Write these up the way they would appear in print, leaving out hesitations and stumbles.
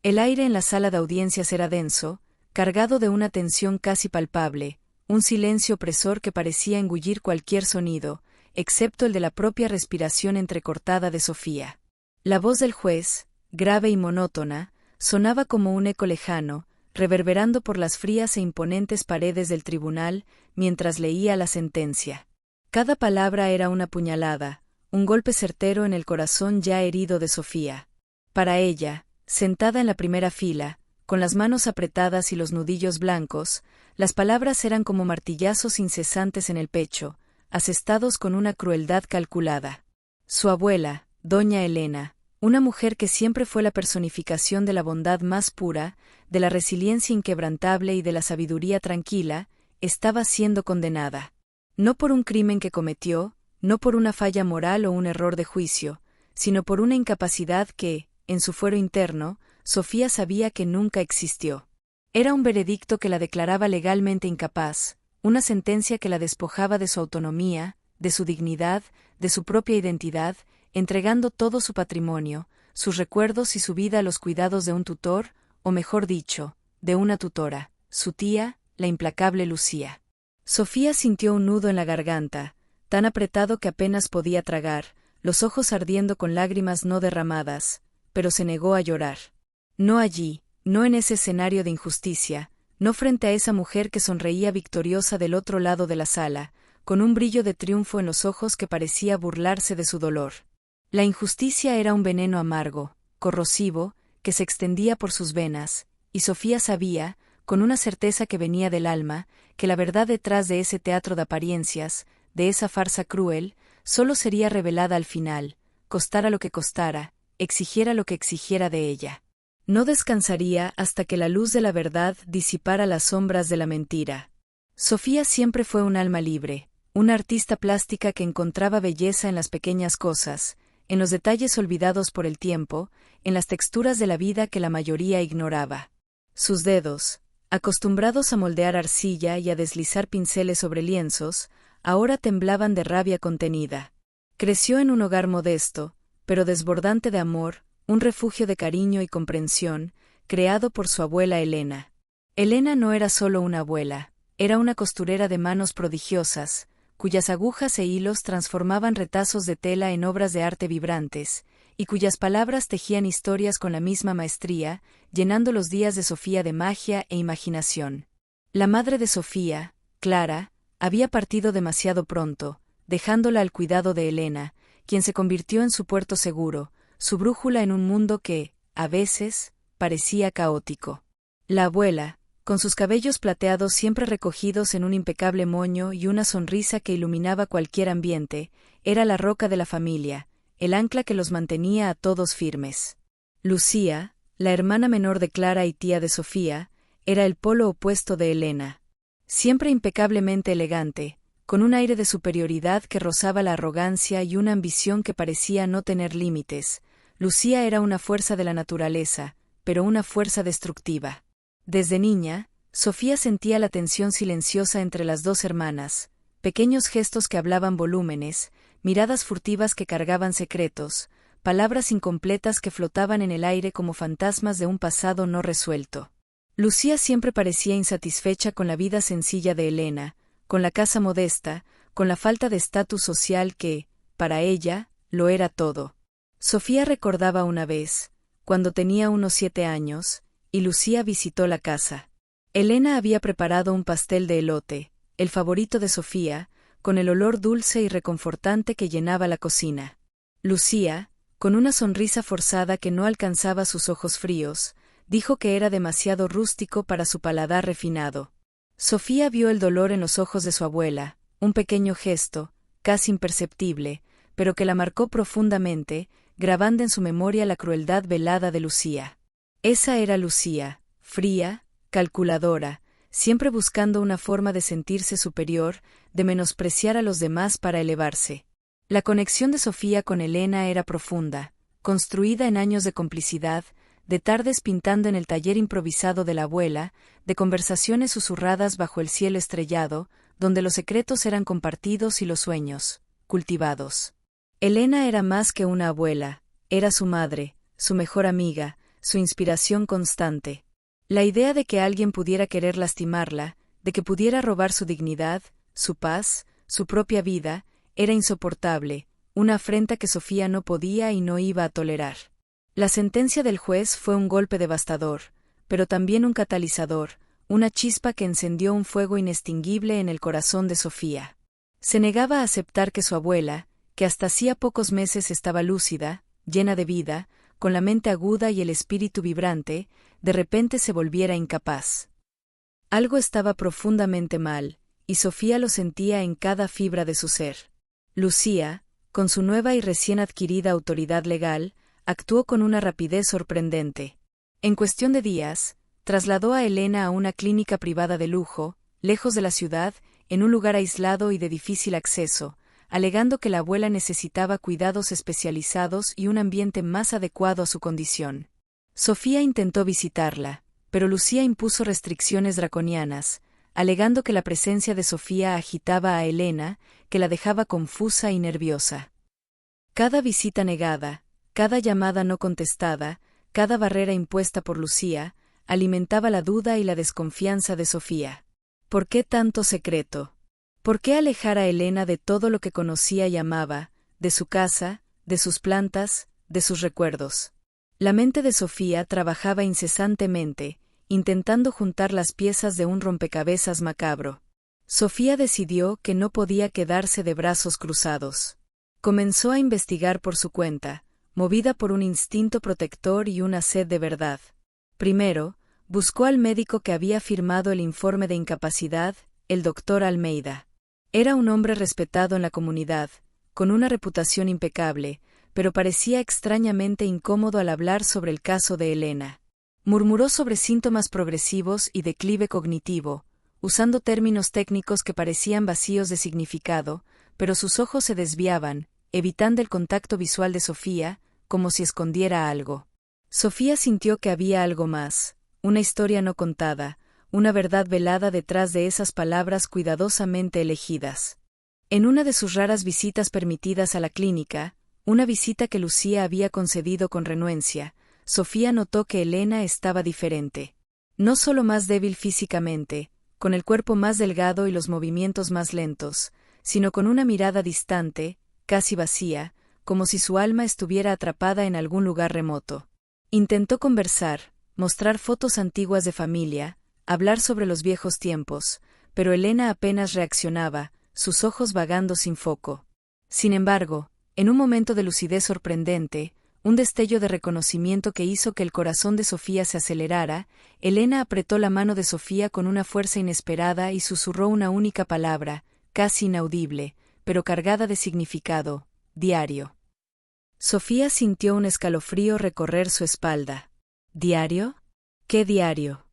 El aire en la sala de audiencias era denso, cargado de una tensión casi palpable, un silencio opresor que parecía engullir cualquier sonido, excepto el de la propia respiración entrecortada de Sofía. La voz del juez, grave y monótona, sonaba como un eco lejano, reverberando por las frías e imponentes paredes del tribunal mientras leía la sentencia. Cada palabra era una puñalada, un golpe certero en el corazón ya herido de Sofía. Para ella, sentada en la primera fila, con las manos apretadas y los nudillos blancos, las palabras eran como martillazos incesantes en el pecho, asestados con una crueldad calculada. Su abuela, doña Elena, una mujer que siempre fue la personificación de la bondad más pura, de la resiliencia inquebrantable y de la sabiduría tranquila, estaba siendo condenada. No por un crimen que cometió, no por una falla moral o un error de juicio, sino por una incapacidad que, en su fuero interno, Sofía sabía que nunca existió. Era un veredicto que la declaraba legalmente incapaz, una sentencia que la despojaba de su autonomía, de su dignidad, de su propia identidad, entregando todo su patrimonio, sus recuerdos y su vida a los cuidados de un tutor, o mejor dicho, de una tutora, su tía, la implacable Lucía. Sofía sintió un nudo en la garganta, tan apretado que apenas podía tragar, los ojos ardiendo con lágrimas no derramadas, pero se negó a llorar. No allí, no en ese escenario de injusticia, no frente a esa mujer que sonreía victoriosa del otro lado de la sala, con un brillo de triunfo en los ojos que parecía burlarse de su dolor. La injusticia era un veneno amargo, corrosivo, que se extendía por sus venas, y Sofía sabía, con una certeza que venía del alma, que la verdad detrás de ese teatro de apariencias, de esa farsa cruel, solo sería revelada al final, costara lo que costara, exigiera lo que exigiera de ella. No descansaría hasta que la luz de la verdad disipara las sombras de la mentira. Sofía siempre fue un alma libre, una artista plástica que encontraba belleza en las pequeñas cosas, en los detalles olvidados por el tiempo, en las texturas de la vida que la mayoría ignoraba. Sus dedos, acostumbrados a moldear arcilla y a deslizar pinceles sobre lienzos, ahora temblaban de rabia contenida. Creció en un hogar modesto, pero desbordante de amor, un refugio de cariño y comprensión, creado por su abuela Elena. Elena no era solo una abuela, era una costurera de manos prodigiosas, cuyas agujas e hilos transformaban retazos de tela en obras de arte vibrantes, y cuyas palabras tejían historias con la misma maestría, llenando los días de Sofía de magia e imaginación. La madre de Sofía, Clara, había partido demasiado pronto, dejándola al cuidado de Elena, quien se convirtió en su puerto seguro, su brújula en un mundo que, a veces, parecía caótico. La abuela, con sus cabellos plateados siempre recogidos en un impecable moño y una sonrisa que iluminaba cualquier ambiente, era la roca de la familia, el ancla que los mantenía a todos firmes. Lucía, la hermana menor de Clara y tía de Sofía, era el polo opuesto de Elena. Siempre impecablemente elegante, con un aire de superioridad que rozaba la arrogancia y una ambición que parecía no tener límites, Lucía era una fuerza de la naturaleza, pero una fuerza destructiva. Desde niña, Sofía sentía la tensión silenciosa entre las dos hermanas, pequeños gestos que hablaban volúmenes, miradas furtivas que cargaban secretos, palabras incompletas que flotaban en el aire como fantasmas de un pasado no resuelto. Lucía siempre parecía insatisfecha con la vida sencilla de Elena, con la casa modesta, con la falta de estatus social que, para ella, lo era todo. Sofía recordaba una vez, cuando tenía unos 7 años, y Lucía visitó la casa. Elena había preparado un pastel de elote, el favorito de Sofía, con el olor dulce y reconfortante que llenaba la cocina. Lucía, con una sonrisa forzada que no alcanzaba sus ojos fríos, dijo que era demasiado rústico para su paladar refinado. Sofía vio el dolor en los ojos de su abuela, un pequeño gesto, casi imperceptible, pero que la marcó profundamente, grabando en su memoria la crueldad velada de Lucía. Esa era Lucía, fría, calculadora, siempre buscando una forma de sentirse superior, de menospreciar a los demás para elevarse. La conexión de Sofía con Elena era profunda, construida en años de complicidad, de tardes pintando en el taller improvisado de la abuela, de conversaciones susurradas bajo el cielo estrellado, donde los secretos eran compartidos y los sueños, cultivados. Elena era más que una abuela, era su madre, su mejor amiga, su inspiración constante. La idea de que alguien pudiera querer lastimarla, de que pudiera robar su dignidad, su paz, su propia vida, era insoportable, una afrenta que Sofía no podía y no iba a tolerar. La sentencia del juez fue un golpe devastador, pero también un catalizador, una chispa que encendió un fuego inextinguible en el corazón de Sofía. Se negaba a aceptar que su abuela, que hasta hacía pocos meses estaba lúcida, llena de vida, con la mente aguda y el espíritu vibrante, de repente se volviera incapaz. Algo estaba profundamente mal, y Sofía lo sentía en cada fibra de su ser. Lucía, con su nueva y recién adquirida autoridad legal, actuó con una rapidez sorprendente. En cuestión de días, trasladó a Elena a una clínica privada de lujo, lejos de la ciudad, en un lugar aislado y de difícil acceso, alegando que la abuela necesitaba cuidados especializados y un ambiente más adecuado a su condición. Sofía intentó visitarla, pero Lucía impuso restricciones draconianas, alegando que la presencia de Sofía agitaba a Elena, que la dejaba confusa y nerviosa. Cada visita negada, cada llamada no contestada, cada barrera impuesta por Lucía, alimentaba la duda y la desconfianza de Sofía. ¿Por qué tanto secreto? ¿Por qué alejar a Elena de todo lo que conocía y amaba, de su casa, de sus plantas, de sus recuerdos? La mente de Sofía trabajaba incesantemente, intentando juntar las piezas de un rompecabezas macabro. Sofía decidió que no podía quedarse de brazos cruzados. Comenzó a investigar por su cuenta, movida por un instinto protector y una sed de verdad. Primero, buscó al médico que había firmado el informe de incapacidad, el doctor Almeida. Era un hombre respetado en la comunidad, con una reputación impecable, pero parecía extrañamente incómodo al hablar sobre el caso de Elena. Murmuró sobre síntomas progresivos y declive cognitivo, usando términos técnicos que parecían vacíos de significado, pero sus ojos se desviaban, evitando el contacto visual de Sofía, como si escondiera algo. Sofía sintió que había algo más, una historia no contada, una verdad velada detrás de esas palabras cuidadosamente elegidas. En una de sus raras visitas permitidas a la clínica, una visita que Lucía había concedido con renuencia, Sofía notó que Elena estaba diferente. No solo más débil físicamente, con el cuerpo más delgado y los movimientos más lentos, sino con una mirada distante, casi vacía, como si su alma estuviera atrapada en algún lugar remoto. Intentó conversar, mostrar fotos antiguas de familia, hablar sobre los viejos tiempos, pero Elena apenas reaccionaba, sus ojos vagando sin foco. Sin embargo, en un momento de lucidez sorprendente, un destello de reconocimiento que hizo que el corazón de Sofía se acelerara, Elena apretó la mano de Sofía con una fuerza inesperada y susurró una única palabra, casi inaudible, pero cargada de significado: diario. Sofía sintió un escalofrío recorrer su espalda. ¿Diario? ¿Qué diario?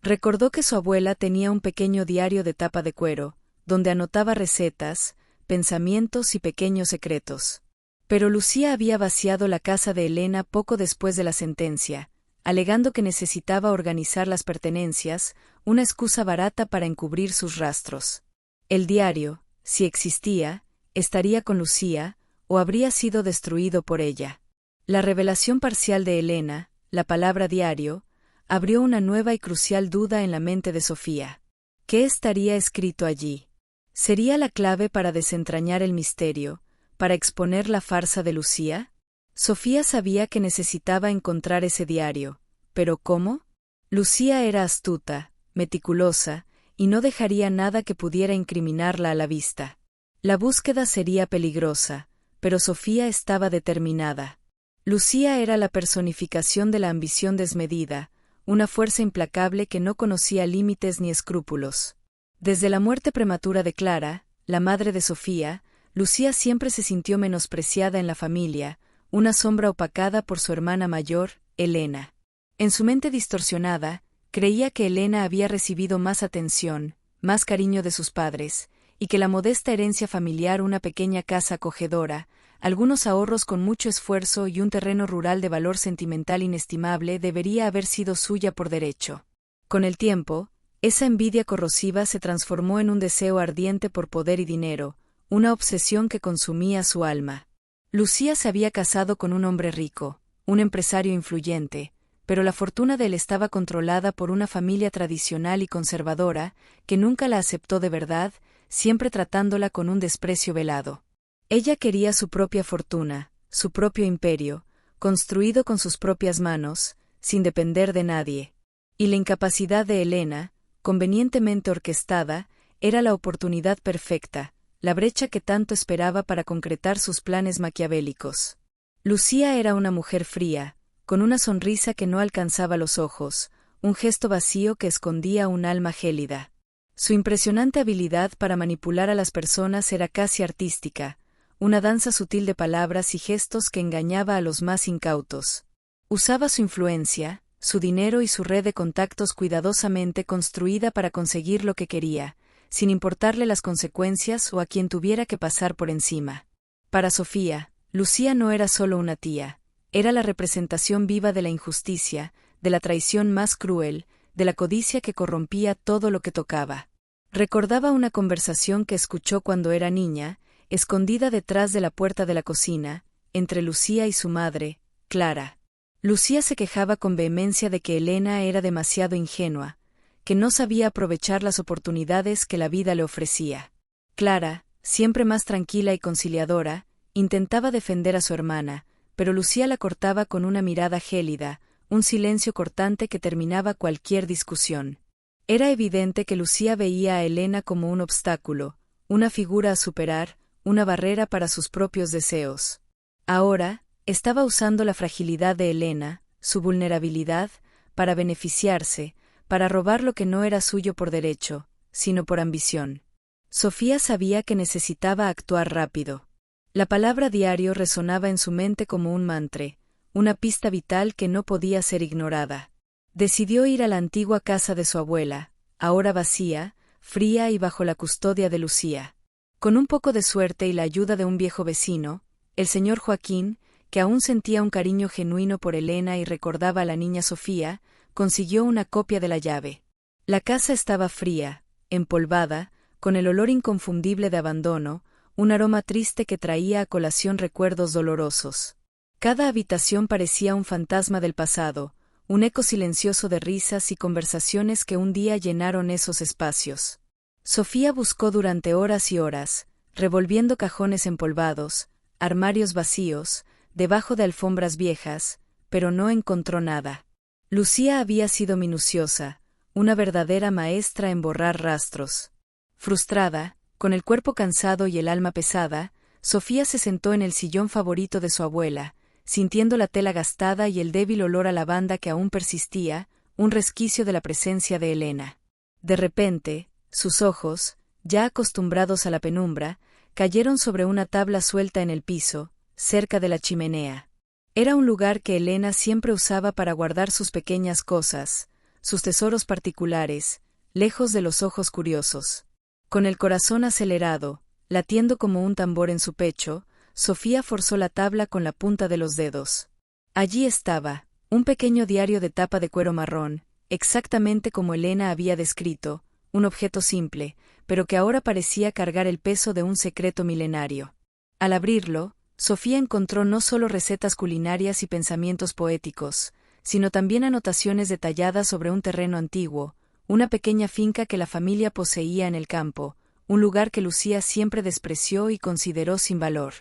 Recordó que su abuela tenía un pequeño diario de tapa de cuero, donde anotaba recetas, pensamientos y pequeños secretos. Pero Lucía había vaciado la casa de Elena poco después de la sentencia, alegando que necesitaba organizar las pertenencias, una excusa barata para encubrir sus rastros. El diario, si existía, estaría con Lucía, o habría sido destruido por ella. La revelación parcial de Elena, la palabra diario, abrió una nueva y crucial duda en la mente de Sofía. ¿Qué estaría escrito allí? ¿Sería la clave para desentrañar el misterio, para exponer la farsa de Lucía? Sofía sabía que necesitaba encontrar ese diario, pero ¿cómo? Lucía era astuta, meticulosa, y no dejaría nada que pudiera incriminarla a la vista. La búsqueda sería peligrosa, pero Sofía estaba determinada. Lucía era la personificación de la ambición desmedida, una fuerza implacable que no conocía límites ni escrúpulos. Desde la muerte prematura de Clara, la madre de Sofía, Lucía siempre se sintió menospreciada en la familia, una sombra opacada por su hermana mayor, Elena. En su mente distorsionada, creía que Elena había recibido más atención, más cariño de sus padres, y que la modesta herencia familiar, una pequeña casa acogedora, algunos ahorros con mucho esfuerzo y un terreno rural de valor sentimental inestimable debería haber sido suya por derecho. Con el tiempo, esa envidia corrosiva se transformó en un deseo ardiente por poder y dinero, una obsesión que consumía su alma. Lucía se había casado con un hombre rico, un empresario influyente, pero la fortuna de él estaba controlada por una familia tradicional y conservadora, que nunca la aceptó de verdad, siempre tratándola con un desprecio velado. Ella quería su propia fortuna, su propio imperio, construido con sus propias manos, sin depender de nadie. Y la incapacidad de Helena, convenientemente orquestada, era la oportunidad perfecta, la brecha que tanto esperaba para concretar sus planes maquiavélicos. Lucía era una mujer fría, con una sonrisa que no alcanzaba los ojos, un gesto vacío que escondía un alma gélida. Su impresionante habilidad para manipular a las personas era casi artística, una danza sutil de palabras y gestos que engañaba a los más incautos. Usaba su influencia, su dinero y su red de contactos cuidadosamente construida para conseguir lo que quería, sin importarle las consecuencias o a quien tuviera que pasar por encima. Para Sofía, Lucía no era solo una tía, era la representación viva de la injusticia, de la traición más cruel, de la codicia que corrompía todo lo que tocaba. Recordaba una conversación que escuchó cuando era niña, escondida detrás de la puerta de la cocina, entre Lucía y su madre, Clara. Lucía se quejaba con vehemencia de que Helena era demasiado ingenua, que no sabía aprovechar las oportunidades que la vida le ofrecía. Clara, siempre más tranquila y conciliadora, intentaba defender a su hermana, pero Lucía la cortaba con una mirada gélida, un silencio cortante que terminaba cualquier discusión. Era evidente que Lucía veía a Helena como un obstáculo, una figura a superar, una barrera para sus propios deseos. Ahora, estaba usando la fragilidad de Helena, su vulnerabilidad, para beneficiarse, para robar lo que no era suyo por derecho, sino por ambición. Sofía sabía que necesitaba actuar rápido. La palabra diario resonaba en su mente como un mantra, una pista vital que no podía ser ignorada. Decidió ir a la antigua casa de su abuela, ahora vacía, fría y bajo la custodia de Lucía. Con un poco de suerte y la ayuda de un viejo vecino, el señor Joaquín, que aún sentía un cariño genuino por Helena y recordaba a la niña Sofía, consiguió una copia de la llave. La casa estaba fría, empolvada, con el olor inconfundible de abandono, un aroma triste que traía a colación recuerdos dolorosos. Cada habitación parecía un fantasma del pasado, un eco silencioso de risas y conversaciones que un día llenaron esos espacios. Sofía buscó durante horas y horas, revolviendo cajones empolvados, armarios vacíos, debajo de alfombras viejas, pero no encontró nada. Lucía había sido minuciosa, una verdadera maestra en borrar rastros. Frustrada, con el cuerpo cansado y el alma pesada, Sofía se sentó en el sillón favorito de su abuela, sintiendo la tela gastada y el débil olor a lavanda que aún persistía, un resquicio de la presencia de Helena. De repente, sus ojos, ya acostumbrados a la penumbra, cayeron sobre una tabla suelta en el piso, cerca de la chimenea. Era un lugar que Helena siempre usaba para guardar sus pequeñas cosas, sus tesoros particulares, lejos de los ojos curiosos. Con el corazón acelerado, latiendo como un tambor en su pecho, Sofía forzó la tabla con la punta de los dedos. Allí estaba, un pequeño diario de tapa de cuero marrón, exactamente como Helena había descrito, un objeto simple, pero que ahora parecía cargar el peso de un secreto milenario. Al abrirlo, Sofía encontró no solo recetas culinarias y pensamientos poéticos, sino también anotaciones detalladas sobre un terreno antiguo, una pequeña finca que la familia poseía en el campo, un lugar que Lucía siempre despreció y consideró sin valor.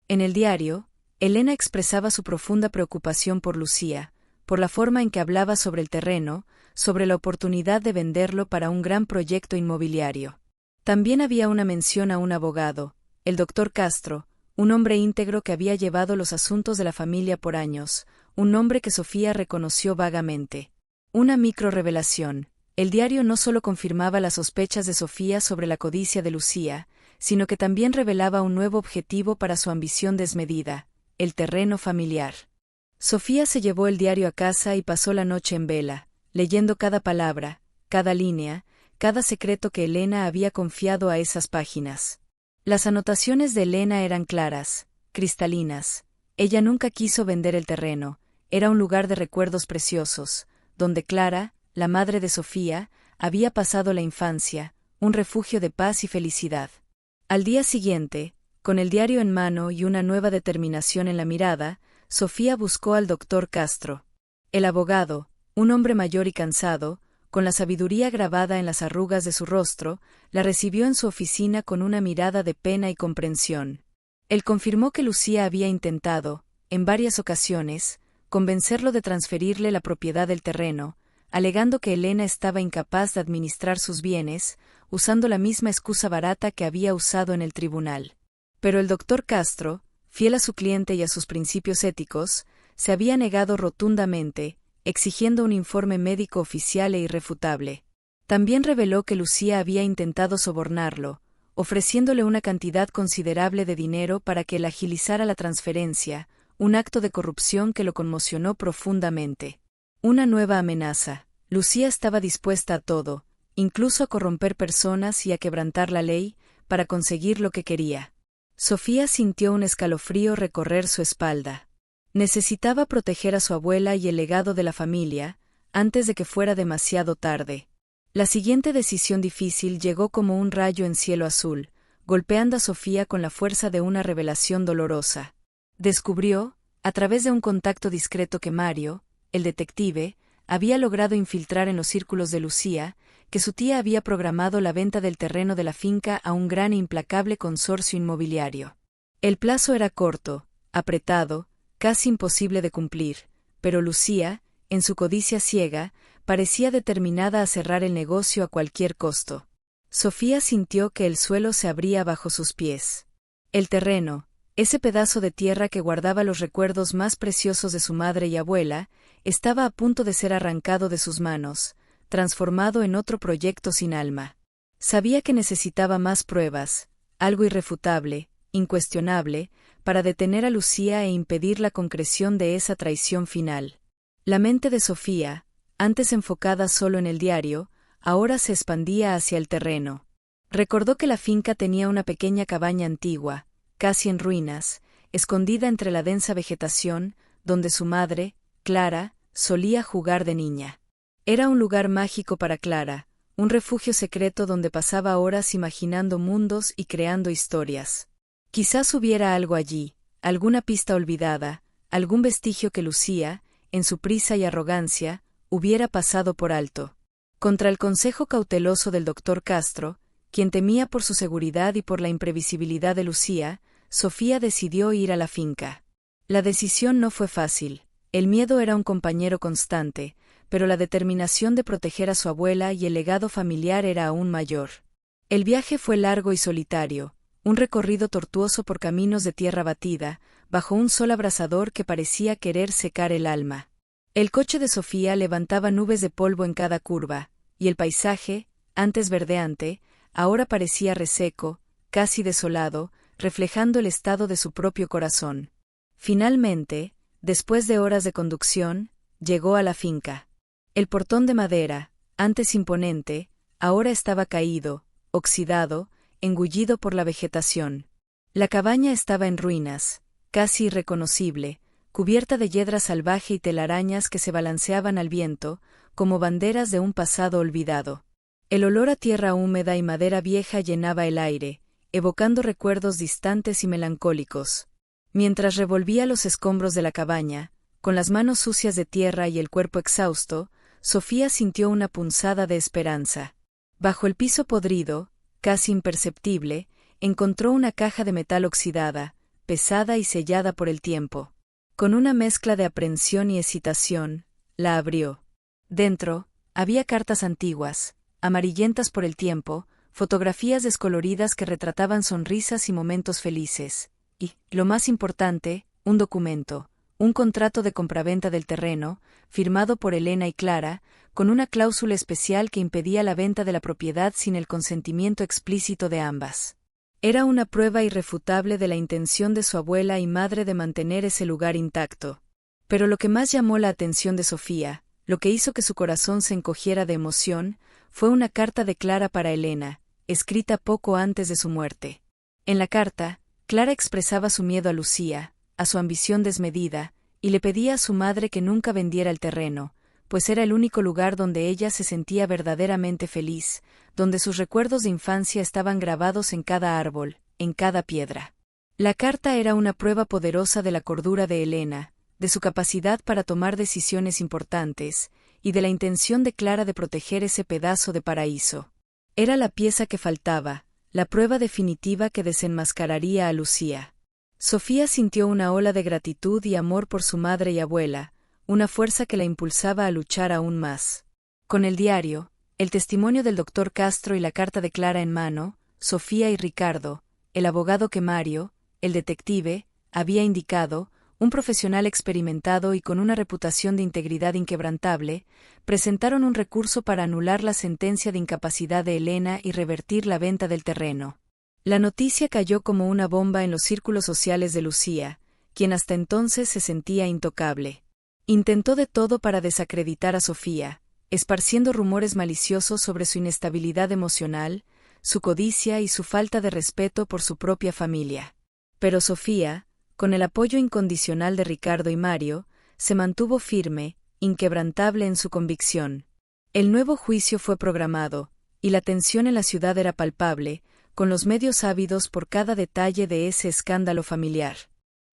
En el diario, Helena expresaba su profunda preocupación por Lucía, por la forma en que hablaba sobre el terreno, sobre la oportunidad de venderlo para un gran proyecto inmobiliario. También había una mención a un abogado, el doctor Castro, un hombre íntegro que había llevado los asuntos de la familia por años, un nombre que Sofía reconoció vagamente. Una micro-revelación. El diario no solo confirmaba las sospechas de Sofía sobre la codicia de Lucía, sino que también revelaba un nuevo objetivo para su ambición desmedida, el terreno familiar. Sofía se llevó el diario a casa y pasó la noche en vela, leyendo cada palabra, cada línea, cada secreto que Helena había confiado a esas páginas. Las anotaciones de Helena eran claras, cristalinas. Ella nunca quiso vender el terreno, era un lugar de recuerdos preciosos, donde Clara, la madre de Sofía, había pasado la infancia, un refugio de paz y felicidad. Al día siguiente, con el diario en mano y una nueva determinación en la mirada, Sofía buscó al doctor Castro. El abogado, un hombre mayor y cansado, con la sabiduría grabada en las arrugas de su rostro, la recibió en su oficina con una mirada de pena y comprensión. Él confirmó que Lucía había intentado, en varias ocasiones, convencerlo de transferirle la propiedad del terreno, alegando que Elena estaba incapaz de administrar sus bienes, usando la misma excusa barata que había usado en el tribunal. Pero el doctor Castro, fiel a su cliente y a sus principios éticos, se había negado rotundamente, exigiendo un informe médico oficial e irrefutable. También reveló que Lucía había intentado sobornarlo, ofreciéndole una cantidad considerable de dinero para que él agilizara la transferencia, un acto de corrupción que lo conmocionó profundamente. Una nueva amenaza. Lucía estaba dispuesta a todo, incluso a corromper personas y a quebrantar la ley, para conseguir lo que quería. Sofía sintió un escalofrío recorrer su espalda. Necesitaba proteger a su abuela y el legado de la familia, antes de que fuera demasiado tarde. La siguiente decisión difícil llegó como un rayo en cielo azul, golpeando a Sofía con la fuerza de una revelación dolorosa. Descubrió, a través de un contacto discreto que Mario, el detective, había logrado infiltrar en los círculos de Lucía, que su tía había programado la venta del terreno de la finca a un gran e implacable consorcio inmobiliario. El plazo era corto, apretado, casi imposible de cumplir, pero Lucía, en su codicia ciega, parecía determinada a cerrar el negocio a cualquier costo. Sofía sintió que el suelo se abría bajo sus pies. El terreno, ese pedazo de tierra que guardaba los recuerdos más preciosos de su madre y abuela, estaba a punto de ser arrancado de sus manos, transformado en otro proyecto sin alma. Sabía que necesitaba más pruebas, algo irrefutable, incuestionable, para detener a Lucía e impedir la concreción de esa traición final. La mente de Sofía, antes enfocada solo en el diario, ahora se expandía hacia el terreno. Recordó que la finca tenía una pequeña cabaña antigua, casi en ruinas, escondida entre la densa vegetación, donde su madre, Clara, solía jugar de niña. Era un lugar mágico para Clara, un refugio secreto donde pasaba horas imaginando mundos y creando historias. Quizás hubiera algo allí, alguna pista olvidada, algún vestigio que Lucía, en su prisa y arrogancia, hubiera pasado por alto. Contra el consejo cauteloso del doctor Castro, quien temía por su seguridad y por la imprevisibilidad de Lucía, Sofía decidió ir a la finca. La decisión no fue fácil, el miedo era un compañero constante, pero la determinación de proteger a su abuela y el legado familiar era aún mayor. El viaje fue largo y solitario, un recorrido tortuoso por caminos de tierra batida, bajo un sol abrasador que parecía querer secar el alma. El coche de Sofía levantaba nubes de polvo en cada curva, y el paisaje, antes verdeante, ahora parecía reseco, casi desolado, reflejando el estado de su propio corazón. Finalmente, después de horas de conducción, llegó a la finca. El portón de madera, antes imponente, ahora estaba caído, oxidado, engullido por la vegetación. La cabaña estaba en ruinas, casi irreconocible, cubierta de hiedra salvaje y telarañas que se balanceaban al viento, como banderas de un pasado olvidado. El olor a tierra húmeda y madera vieja llenaba el aire, evocando recuerdos distantes y melancólicos. Mientras revolvía los escombros de la cabaña, con las manos sucias de tierra y el cuerpo exhausto, Sofía sintió una punzada de esperanza. Bajo el piso podrido, casi imperceptible, encontró una caja de metal oxidada, pesada y sellada por el tiempo. Con una mezcla de aprensión y excitación, la abrió. Dentro, había cartas antiguas, amarillentas por el tiempo, fotografías descoloridas que retrataban sonrisas y momentos felices, y, lo más importante, un documento, un contrato de compraventa del terreno, firmado por Elena y Clara, con una cláusula especial que impedía la venta de la propiedad sin el consentimiento explícito de ambas. Era una prueba irrefutable de la intención de su abuela y madre de mantener ese lugar intacto. Pero lo que más llamó la atención de Sofía, lo que hizo que su corazón se encogiera de emoción, fue una carta de Clara para Elena, escrita poco antes de su muerte. En la carta, Clara expresaba su miedo a Lucía, a su ambición desmedida, y le pedía a su madre que nunca vendiera el terreno, pues era el único lugar donde ella se sentía verdaderamente feliz, donde sus recuerdos de infancia estaban grabados en cada árbol, en cada piedra. La carta era una prueba poderosa de la cordura de Elena, de su capacidad para tomar decisiones importantes, y de la intención de Clara de proteger ese pedazo de paraíso. Era la pieza que faltaba, la prueba definitiva que desenmascararía a Lucía. Sofía sintió una ola de gratitud y amor por su madre y abuela, una fuerza que la impulsaba a luchar aún más. Con el diario, el testimonio del doctor Castro y la carta de Clara en mano, Sofía y Ricardo, el abogado que Mario, el detective, había indicado, un profesional experimentado y con una reputación de integridad inquebrantable, presentaron un recurso para anular la sentencia de incapacidad de Elena y revertir la venta del terreno. La noticia cayó como una bomba en los círculos sociales de Lucía, quien hasta entonces se sentía intocable. Intentó de todo para desacreditar a Sofía, esparciendo rumores maliciosos sobre su inestabilidad emocional, su codicia y su falta de respeto por su propia familia. Pero Sofía, con el apoyo incondicional de Ricardo y Mario, se mantuvo firme, inquebrantable en su convicción. El nuevo juicio fue programado, y la tensión en la ciudad era palpable, con los medios ávidos por cada detalle de ese escándalo familiar.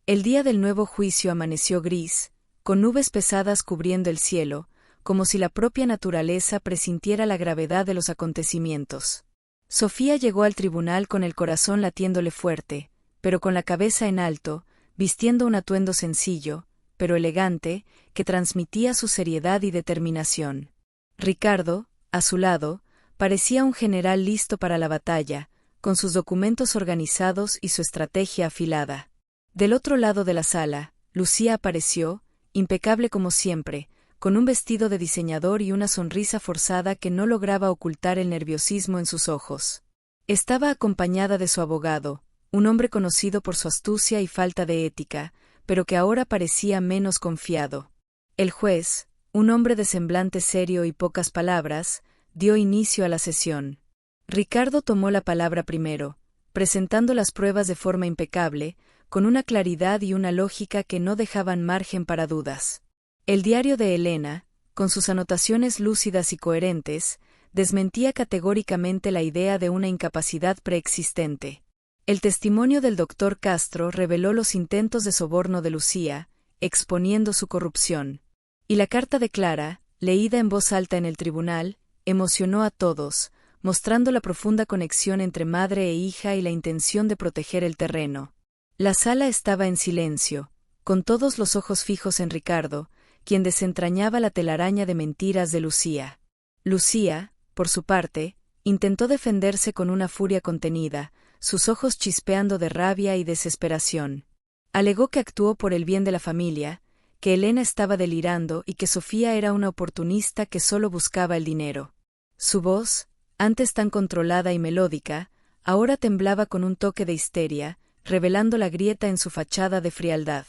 El día del nuevo juicio amaneció gris, con nubes pesadas cubriendo el cielo, como si la propia naturaleza presintiera la gravedad de los acontecimientos. Sofía llegó al tribunal con el corazón latiéndole fuerte, pero con la cabeza en alto, vistiendo un atuendo sencillo, pero elegante, que transmitía su seriedad y determinación. Ricardo, a su lado, parecía un general listo para la batalla, con sus documentos organizados y su estrategia afilada. Del otro lado de la sala, Lucía apareció, impecable como siempre, con un vestido de diseñador y una sonrisa forzada que no lograba ocultar el nerviosismo en sus ojos. Estaba acompañada de su abogado, un hombre conocido por su astucia y falta de ética, pero que ahora parecía menos confiado. El juez, un hombre de semblante serio y pocas palabras, dio inicio a la sesión. Ricardo tomó la palabra primero, presentando las pruebas de forma impecable, con una claridad y una lógica que no dejaban margen para dudas. El diario de Elena, con sus anotaciones lúcidas y coherentes, desmentía categóricamente la idea de una incapacidad preexistente. El testimonio del doctor Castro reveló los intentos de soborno de Lucía, exponiendo su corrupción. Y la carta de Clara, leída en voz alta en el tribunal, emocionó a todos, mostrando la profunda conexión entre madre e hija y la intención de proteger el terreno. La sala estaba en silencio, con todos los ojos fijos en Ricardo, quien desentrañaba la telaraña de mentiras de Lucía. Lucía, por su parte, intentó defenderse con una furia contenida, sus ojos chispeando de rabia y desesperación. Alegó que actuó por el bien de la familia, que Elena estaba delirando y que Sofía era una oportunista que solo buscaba el dinero. Su voz, antes tan controlada y melódica, ahora temblaba con un toque de histeria, revelando la grieta en su fachada de frialdad.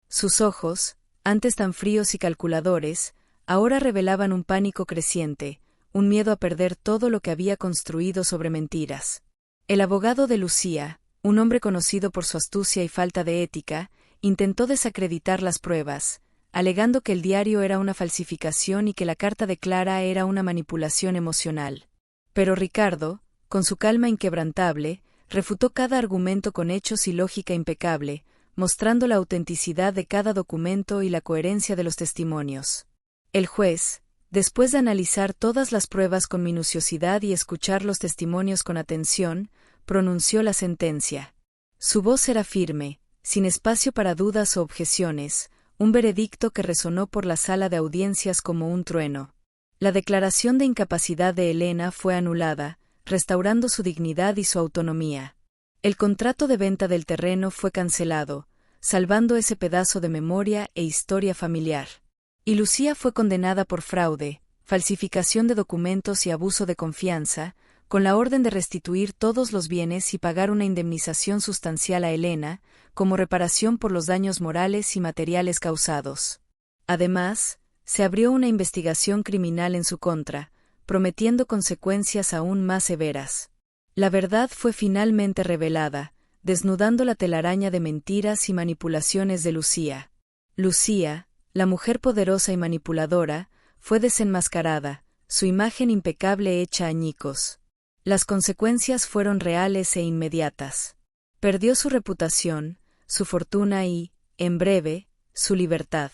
Sus ojos, antes tan fríos y calculadores, ahora revelaban un pánico creciente, un miedo a perder todo lo que había construido sobre mentiras. El abogado de Lucía, un hombre conocido por su astucia y falta de ética, intentó desacreditar las pruebas, alegando que el diario era una falsificación y que la carta de Clara era una manipulación emocional. Pero Ricardo, con su calma inquebrantable, refutó cada argumento con hechos y lógica impecable, mostrando la autenticidad de cada documento y la coherencia de los testimonios. El juez, después de analizar todas las pruebas con minuciosidad y escuchar los testimonios con atención, pronunció la sentencia. Su voz era firme, sin espacio para dudas o objeciones, un veredicto que resonó por la sala de audiencias como un trueno. La declaración de incapacidad de Elena fue anulada, restaurando su dignidad y su autonomía. El contrato de venta del terreno fue cancelado, salvando ese pedazo de memoria e historia familiar. Y Lucía fue condenada por fraude, falsificación de documentos y abuso de confianza, con la orden de restituir todos los bienes y pagar una indemnización sustancial a Elena, como reparación por los daños morales y materiales causados. Además, se abrió una investigación criminal en su contra, prometiendo consecuencias aún más severas. La verdad fue finalmente revelada, desnudando la telaraña de mentiras y manipulaciones de Lucía. Lucía, la mujer poderosa y manipuladora, fue desenmascarada, su imagen impecable hecha añicos. Las consecuencias fueron reales e inmediatas. Perdió su reputación, su fortuna y, en breve, su libertad.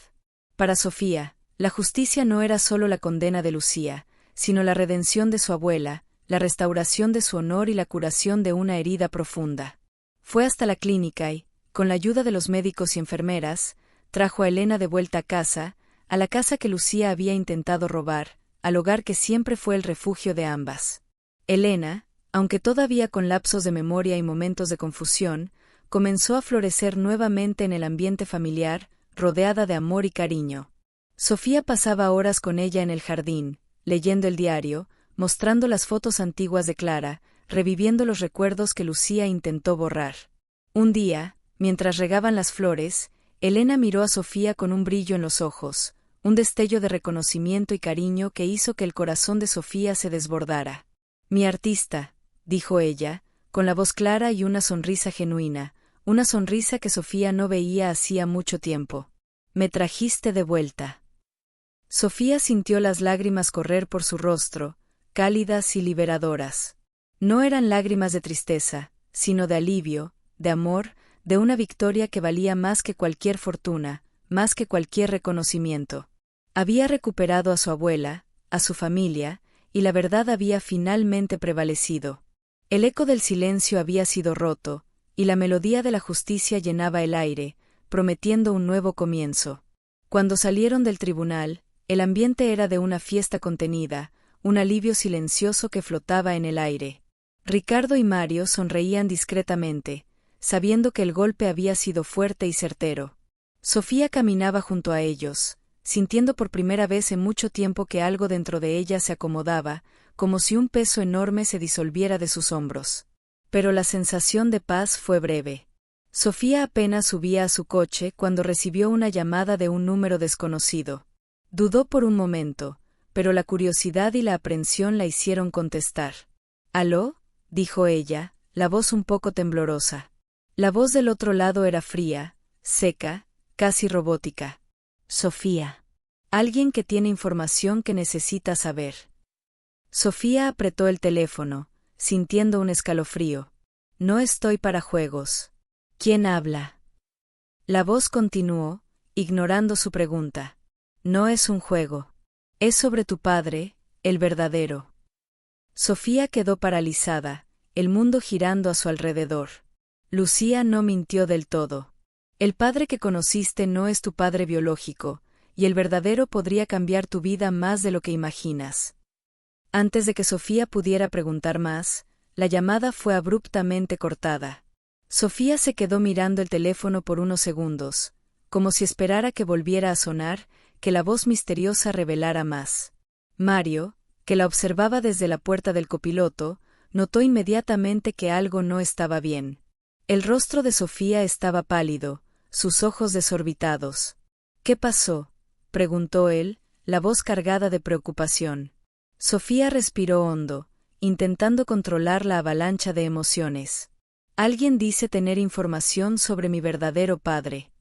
Para Sofía, la justicia no era solo la condena de Lucía, sino la redención de su abuela, la restauración de su honor y la curación de una herida profunda. Fue hasta la clínica y, con la ayuda de los médicos y enfermeras, trajo a Elena de vuelta a casa, a la casa que Lucía había intentado robar, al hogar que siempre fue el refugio de ambas. Elena, aunque todavía con lapsos de memoria y momentos de confusión, comenzó a florecer nuevamente en el ambiente familiar, rodeada de amor y cariño. Sofía pasaba horas con ella en el jardín, leyendo el diario, mostrando las fotos antiguas de Clara, reviviendo los recuerdos que Lucía intentó borrar. Un día, mientras regaban las flores, Elena miró a Sofía con un brillo en los ojos, un destello de reconocimiento y cariño que hizo que el corazón de Sofía se desbordara. «Mi artista», dijo ella, con la voz clara y una sonrisa genuina, una sonrisa que Sofía no veía hacía mucho tiempo. «Me trajiste de vuelta». Sofía sintió las lágrimas correr por su rostro, cálidas y liberadoras. No eran lágrimas de tristeza, sino de alivio, de amor, de una victoria que valía más que cualquier fortuna, más que cualquier reconocimiento. Había recuperado a su abuela, a su familia, y la verdad había finalmente prevalecido. El eco del silencio había sido roto, y la melodía de la justicia llenaba el aire, prometiendo un nuevo comienzo. Cuando salieron del tribunal, el ambiente era de una fiesta contenida, un alivio silencioso que flotaba en el aire. Ricardo y Mario sonreían discretamente, sabiendo que el golpe había sido fuerte y certero. Sofía caminaba junto a ellos, sintiendo por primera vez en mucho tiempo que algo dentro de ella se acomodaba, como si un peso enorme se disolviera de sus hombros. Pero la sensación de paz fue breve. Sofía apenas subía a su coche cuando recibió una llamada de un número desconocido. Dudó por un momento, pero la curiosidad y la aprensión la hicieron contestar. «¿Aló?», dijo ella, la voz un poco temblorosa. La voz del otro lado era fría, seca, casi robótica. «Sofía. Alguien que tiene información que necesita saber». Sofía apretó el teléfono, sintiendo un escalofrío. «No estoy para juegos». «¿Quién habla?». La voz continuó, ignorando su pregunta. «No es un juego. Es sobre tu padre, el verdadero». Sofía quedó paralizada, el mundo girando a su alrededor. Lucía no mintió del todo. El padre que conociste no es tu padre biológico, y el verdadero podría cambiar tu vida más de lo que imaginas. Antes de que Sofía pudiera preguntar más, la llamada fue abruptamente cortada. Sofía se quedó mirando el teléfono por unos segundos, como si esperara que volviera a sonar, que la voz misteriosa revelara más. Mario, que la observaba desde la puerta del copiloto, notó inmediatamente que algo no estaba bien. El rostro de Sofía estaba pálido, sus ojos desorbitados. «¿Qué pasó?», preguntó él, la voz cargada de preocupación. Sofía respiró hondo, intentando controlar la avalancha de emociones. «Alguien dice tener información sobre mi verdadero padre».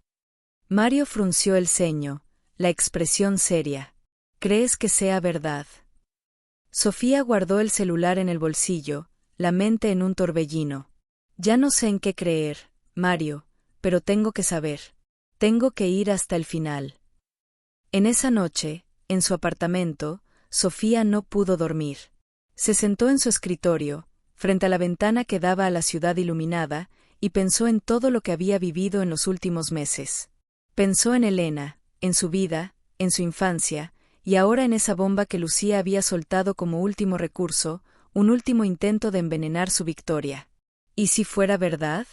Mario frunció el ceño, la expresión seria. «¿Crees que sea verdad?». Sofía guardó el celular en el bolsillo, la mente en un torbellino. «Ya no sé en qué creer, Mario, pero tengo que saber. Tengo que ir hasta el final». En esa noche, en su apartamento, Sofía no pudo dormir. Se sentó en su escritorio, frente a la ventana que daba a la ciudad iluminada, y pensó en todo lo que había vivido en los últimos meses. Pensó en Elena, en su vida, en su infancia, y ahora en esa bomba que Lucía había soltado como último recurso, un último intento de envenenar su victoria. ¿Y si fuera verdad?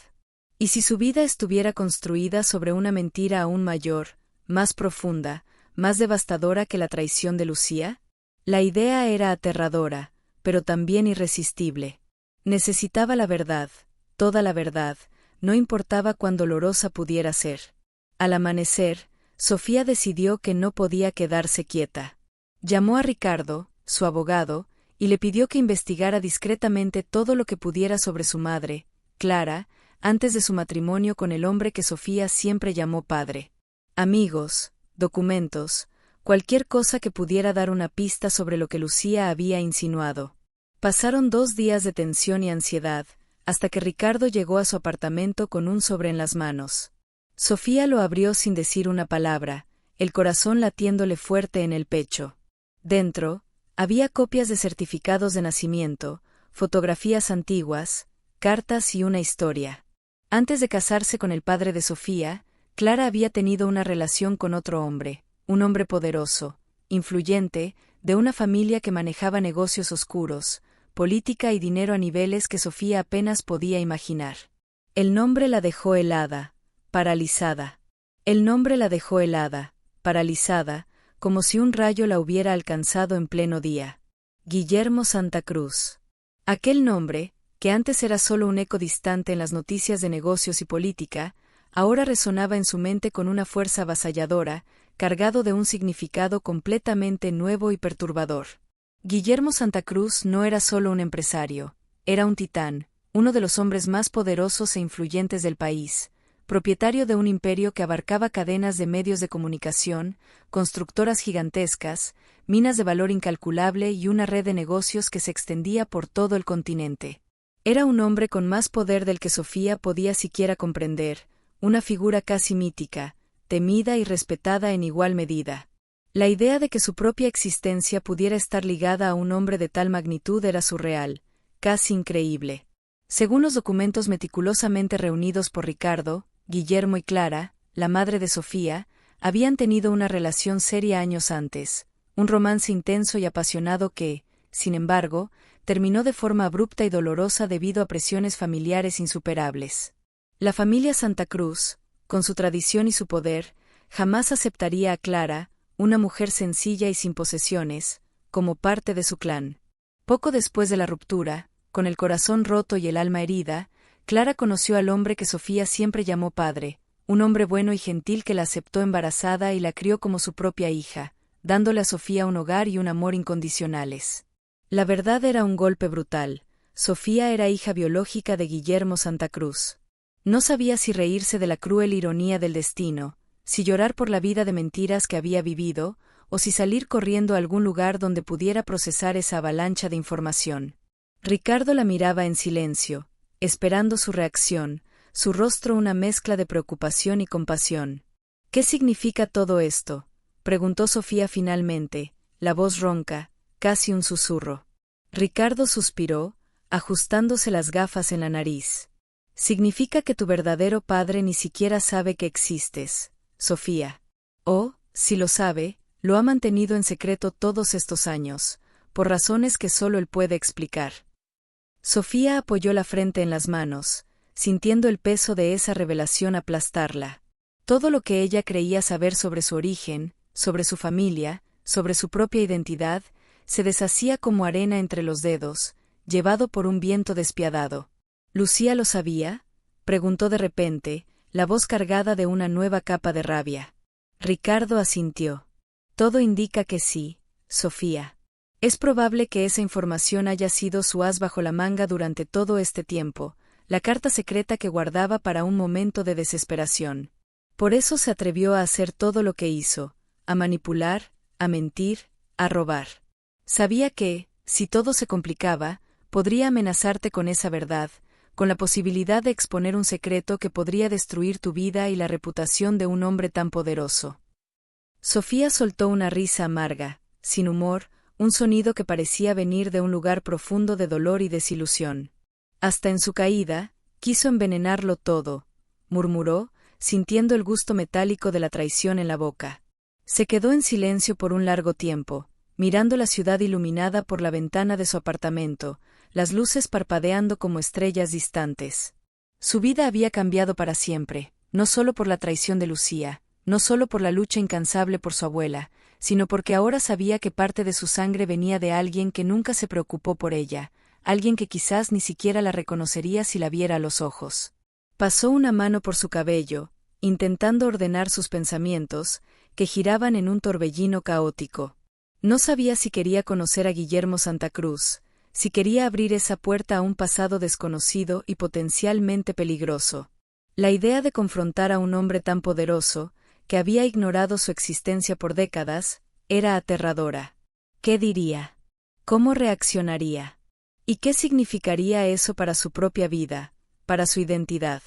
¿Y si su vida estuviera construida sobre una mentira aún mayor, más profunda, más devastadora que la traición de Lucía? La idea era aterradora, pero también irresistible. Necesitaba la verdad, toda la verdad, no importaba cuán dolorosa pudiera ser. Al amanecer, Sofía decidió que no podía quedarse quieta. Llamó a Ricardo, su abogado, y le pidió que investigara discretamente todo lo que pudiera sobre su madre, Clara, antes de su matrimonio con el hombre que Sofía siempre llamó padre. Amigos, documentos, cualquier cosa que pudiera dar una pista sobre lo que Lucía había insinuado. Pasaron 2 días de tensión y ansiedad, hasta que Ricardo llegó a su apartamento con un sobre en las manos. Sofía lo abrió sin decir una palabra, el corazón latiéndole fuerte en el pecho. Dentro, había copias de certificados de nacimiento, fotografías antiguas, cartas y una historia. Antes de casarse con el padre de Sofía, Clara había tenido una relación con otro hombre, un hombre poderoso, influyente, de una familia que manejaba negocios oscuros, política y dinero a niveles que Sofía apenas podía imaginar. El nombre la dejó helada, paralizada. El nombre la dejó helada, paralizada, como si un rayo la hubiera alcanzado en pleno día. Guillermo Santa Cruz. Aquel nombre, que antes era solo un eco distante en las noticias de negocios y política, ahora resonaba en su mente con una fuerza avasalladora, cargado de un significado completamente nuevo y perturbador. Guillermo Santa Cruz no era solo un empresario, era un titán, uno de los hombres más poderosos e influyentes del país, propietario de un imperio que abarcaba cadenas de medios de comunicación, constructoras gigantescas, minas de valor incalculable y una red de negocios que se extendía por todo el continente. Era un hombre con más poder del que Sofía podía siquiera comprender, una figura casi mítica, temida y respetada en igual medida. La idea de que su propia existencia pudiera estar ligada a un hombre de tal magnitud era surreal, casi increíble. Según los documentos meticulosamente reunidos por Ricardo, Guillermo y Clara, la madre de Sofía, habían tenido una relación seria años antes, un romance intenso y apasionado que, sin embargo, terminó de forma abrupta y dolorosa debido a presiones familiares insuperables. La familia Santa Cruz, con su tradición y su poder, jamás aceptaría a Clara, una mujer sencilla y sin posesiones, como parte de su clan. Poco después de la ruptura, con el corazón roto y el alma herida, Clara conoció al hombre que Sofía siempre llamó padre, un hombre bueno y gentil que la aceptó embarazada y la crió como su propia hija, dándole a Sofía un hogar y un amor incondicionales. La verdad era un golpe brutal. Sofía era hija biológica de Guillermo Santa Cruz. No sabía si reírse de la cruel ironía del destino, si llorar por la vida de mentiras que había vivido, o si salir corriendo a algún lugar donde pudiera procesar esa avalancha de información. Ricardo la miraba en silencio, esperando su reacción, su rostro una mezcla de preocupación y compasión. ¿Qué significa todo esto?, preguntó Sofía finalmente, la voz ronca, casi un susurro. Ricardo suspiró, ajustándose las gafas en la nariz. Significa que tu verdadero padre ni siquiera sabe que existes, Sofía. O, si lo sabe, lo ha mantenido en secreto todos estos años, por razones que solo él puede explicar. Sofía apoyó la frente en las manos, sintiendo el peso de esa revelación aplastarla. Todo lo que ella creía saber sobre su origen, sobre su familia, sobre su propia identidad, se deshacía como arena entre los dedos, llevado por un viento despiadado. ¿Lucía lo sabía?, preguntó de repente, la voz cargada de una nueva capa de rabia. Ricardo asintió. Todo indica que sí, Sofía. Es probable que esa información haya sido su as bajo la manga durante todo este tiempo, la carta secreta que guardaba para un momento de desesperación. Por eso se atrevió a hacer todo lo que hizo, a manipular, a mentir, a robar. Sabía que, si todo se complicaba, podría amenazarte con esa verdad, con la posibilidad de exponer un secreto que podría destruir tu vida y la reputación de un hombre tan poderoso. Sofía soltó una risa amarga, sin humor, un sonido que parecía venir de un lugar profundo de dolor y desilusión. Hasta en su caída, quiso envenenarlo todo, murmuró, sintiendo el gusto metálico de la traición en la boca. Se quedó en silencio por un largo tiempo, mirando la ciudad iluminada por la ventana de su apartamento, las luces parpadeando como estrellas distantes. Su vida había cambiado para siempre, no solo por la traición de Lucía, no solo por la lucha incansable por su abuela, sino porque ahora sabía que parte de su sangre venía de alguien que nunca se preocupó por ella, alguien que quizás ni siquiera la reconocería si la viera a los ojos. Pasó una mano por su cabello, intentando ordenar sus pensamientos, que giraban en un torbellino caótico. No sabía si quería conocer a Guillermo Santa Cruz, si quería abrir esa puerta a un pasado desconocido y potencialmente peligroso. La idea de confrontar a un hombre tan poderoso, que había ignorado su existencia por décadas, era aterradora. ¿Qué diría? ¿Cómo reaccionaría? ¿Y qué significaría eso para su propia vida, para su identidad?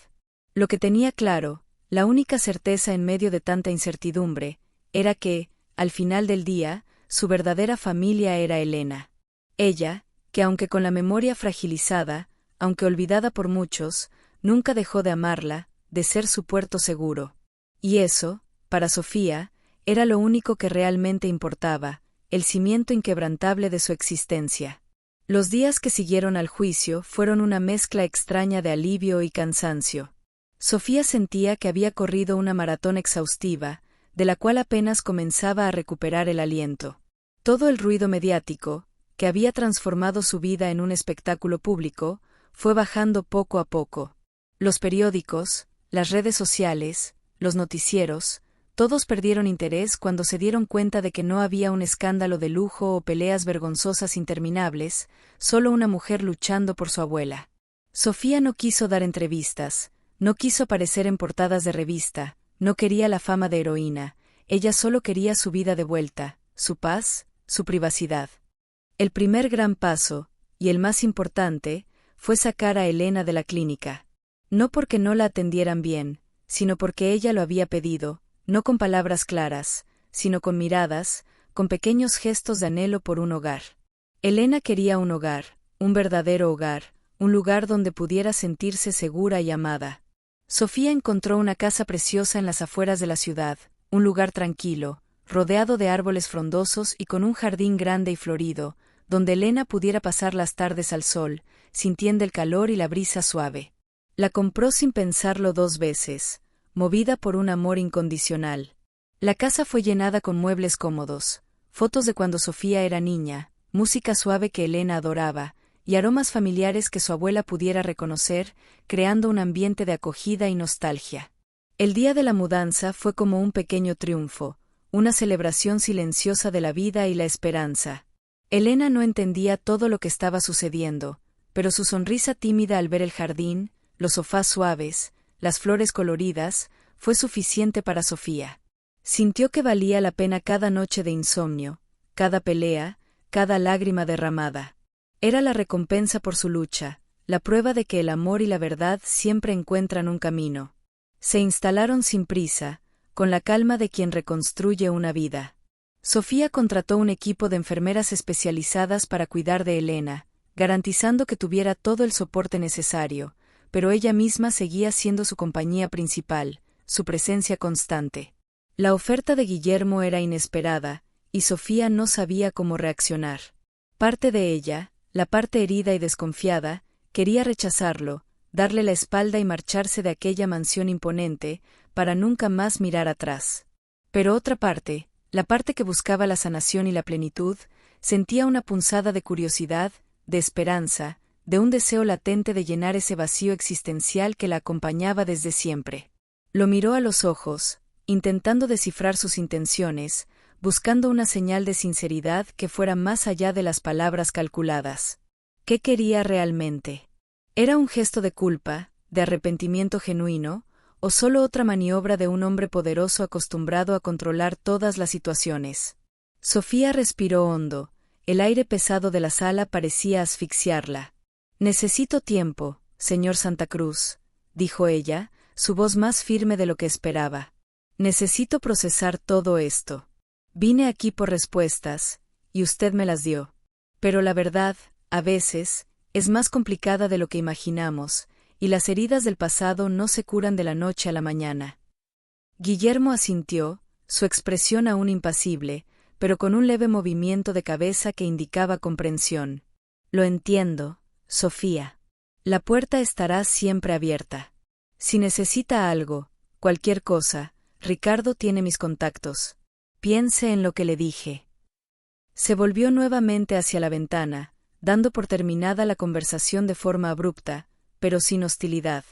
Lo que tenía claro, La única certeza en medio de tanta incertidumbre era que, al final del día, su verdadera familia era Elena. Ella, que aunque con la memoria fragilizada, aunque olvidada por muchos, nunca dejó de amarla, de ser su puerto seguro. Y eso, para Sofía, era lo único que realmente importaba, el cimiento inquebrantable de su existencia. Los días que siguieron al juicio fueron una mezcla extraña de alivio y cansancio. Sofía sentía que había corrido una maratón exhaustiva, de la cual apenas comenzaba a recuperar el aliento. Todo el ruido mediático, que había transformado su vida en un espectáculo público, fue bajando poco a poco. Los periódicos, las redes sociales, los noticieros, todos perdieron interés cuando se dieron cuenta de que no había un escándalo de lujo o peleas vergonzosas interminables, solo una mujer luchando por su abuela. Sofía no quiso dar entrevistas, no quiso aparecer en portadas de revista, no quería la fama de heroína, ella solo quería su vida de vuelta, su paz, su privacidad. El primer gran paso, y el más importante, fue sacar a Elena de la clínica. No porque no la atendieran bien, sino porque ella lo había pedido, no con palabras claras, sino con miradas, con pequeños gestos de anhelo por un hogar. Elena quería un hogar, un verdadero hogar, un lugar donde pudiera sentirse segura y amada. Sofía encontró una casa preciosa en las afueras de la ciudad, un lugar tranquilo, rodeado de árboles frondosos y con un jardín grande y florido, donde Elena pudiera pasar las tardes al sol, sintiendo el calor y la brisa suave. La compró sin pensarlo 2 veces, movida por un amor incondicional. La casa fue llenada con muebles cómodos, fotos de cuando Sofía era niña, música suave que Elena adoraba, y aromas familiares que su abuela pudiera reconocer, creando un ambiente de acogida y nostalgia. El día de la mudanza fue como un pequeño triunfo, una celebración silenciosa de la vida y la esperanza. Elena no entendía todo lo que estaba sucediendo, pero su sonrisa tímida al ver el jardín, los sofás suaves, las flores coloridas, fue suficiente para Sofía. Sintió que valía la pena cada noche de insomnio, cada pelea, cada lágrima derramada. Era la recompensa por su lucha, la prueba de que el amor y la verdad siempre encuentran un camino. Se instalaron sin prisa, con la calma de quien reconstruye una vida. Sofía contrató un equipo de enfermeras especializadas para cuidar de Elena, garantizando que tuviera todo el soporte necesario, pero ella misma seguía siendo su compañía principal, su presencia constante. La oferta de Guillermo era inesperada, y Sofía no sabía cómo reaccionar. Parte de ella, la parte herida y desconfiada, quería rechazarlo, darle la espalda y marcharse de aquella mansión imponente, para nunca más mirar atrás. Pero otra parte, la parte que buscaba la sanación y la plenitud, sentía una punzada de curiosidad, de esperanza, de un deseo latente de llenar ese vacío existencial que la acompañaba desde siempre. Lo miró a los ojos, intentando descifrar sus intenciones, buscando una señal de sinceridad que fuera más allá de las palabras calculadas. ¿Qué quería realmente? ¿Era un gesto de culpa, de arrepentimiento genuino, o solo otra maniobra de un hombre poderoso acostumbrado a controlar todas las situaciones? Sofía respiró hondo, el aire pesado de la sala parecía asfixiarla. «Necesito tiempo, señor Santa Cruz», dijo ella, su voz más firme de lo que esperaba. «Necesito procesar todo esto. Vine aquí por respuestas, y usted me las dio. Pero la verdad, a veces, es más complicada de lo que imaginamos, y las heridas del pasado no se curan de la noche a la mañana». Guillermo asintió, su expresión aún impasible, pero con un leve movimiento de cabeza que indicaba comprensión. «Lo entiendo, Sofía. La puerta estará siempre abierta. Si necesita algo, cualquier cosa, Ricardo tiene mis contactos. Piense en lo que le dije». Se volvió nuevamente hacia la ventana, dando por terminada la conversación de forma abrupta, pero sin hostilidad.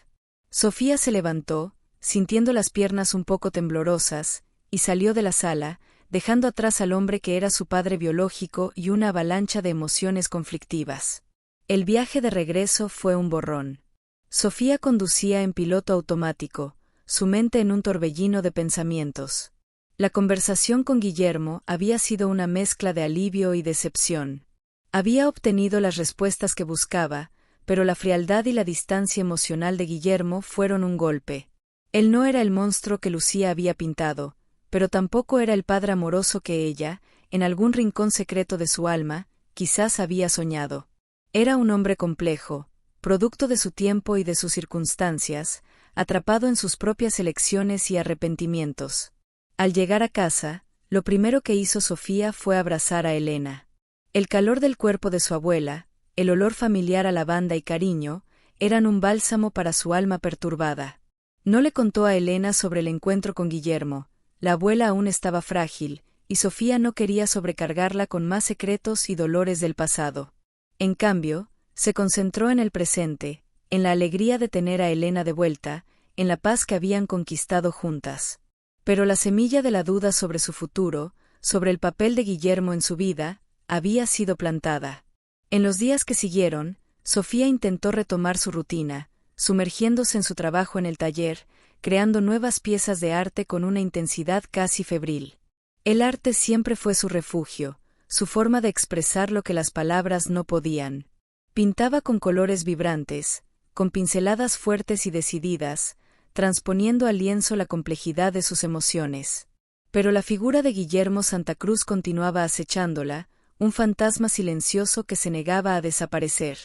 Sofía se levantó, sintiendo las piernas un poco temblorosas, y salió de la sala, dejando atrás al hombre que era su padre biológico y una avalancha de emociones conflictivas. El viaje de regreso fue un borrón. Sofía conducía en piloto automático, su mente en un torbellino de pensamientos. La conversación con Guillermo había sido una mezcla de alivio y decepción. Había obtenido las respuestas que buscaba, pero la frialdad y la distancia emocional de Guillermo fueron un golpe. Él no era el monstruo que Lucía había pintado, pero tampoco era el padre amoroso que ella, en algún rincón secreto de su alma, quizás había soñado. Era un hombre complejo, producto de su tiempo y de sus circunstancias, atrapado en sus propias elecciones y arrepentimientos. Al llegar a casa, lo primero que hizo Sofía fue abrazar a Elena. El calor del cuerpo de su abuela, el olor familiar a lavanda y cariño, eran un bálsamo para su alma perturbada. No le contó a Elena sobre el encuentro con Guillermo, la abuela aún estaba frágil, y Sofía no quería sobrecargarla con más secretos y dolores del pasado. En cambio, se concentró en el presente, en la alegría de tener a Elena de vuelta, en la paz que habían conquistado juntas. Pero la semilla de la duda sobre su futuro, sobre el papel de Guillermo en su vida, había sido plantada. En los días que siguieron, Sofía intentó retomar su rutina, sumergiéndose en su trabajo en el taller, creando nuevas piezas de arte con una intensidad casi febril. El arte siempre fue su refugio, su forma de expresar lo que las palabras no podían. Pintaba con colores vibrantes, con pinceladas fuertes y decididas, transponiendo al lienzo la complejidad de sus emociones. Pero la figura de Guillermo Santa Cruz continuaba acechándola, un fantasma silencioso que se negaba a desaparecer.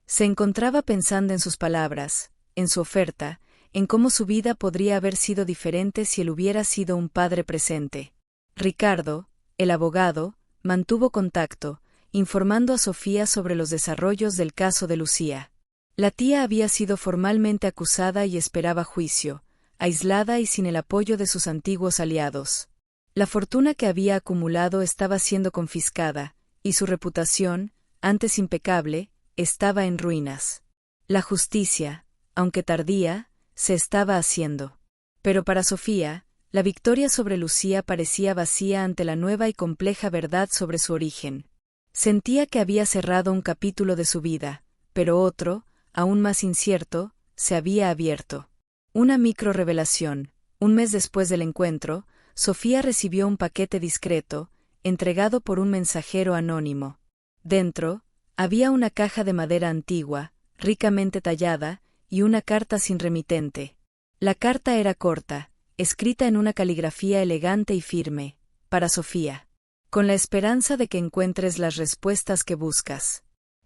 Se encontraba pensando en sus palabras, en su oferta, en cómo su vida podría haber sido diferente si él hubiera sido un padre presente. Ricardo, el abogado, mantuvo contacto, informando a Sofía sobre los desarrollos del caso de Lucía. La tía había sido formalmente acusada y esperaba juicio, aislada y sin el apoyo de sus antiguos aliados. La fortuna que había acumulado estaba siendo confiscada, y su reputación, antes impecable, estaba en ruinas. La justicia, aunque tardía, se estaba haciendo. Pero para Sofía, la victoria sobre Lucía parecía vacía ante la nueva y compleja verdad sobre su origen. Sentía que había cerrado un capítulo de su vida, pero otro, aún más incierto, se había abierto. Una micro-revelación. Un mes después del encuentro, Sofía recibió un paquete discreto, entregado por un mensajero anónimo. Dentro, había una caja de madera antigua, ricamente tallada, y una carta sin remitente. La carta era corta, escrita en una caligrafía elegante y firme, para Sofía. Con la esperanza de que encuentres las respuestas que buscas.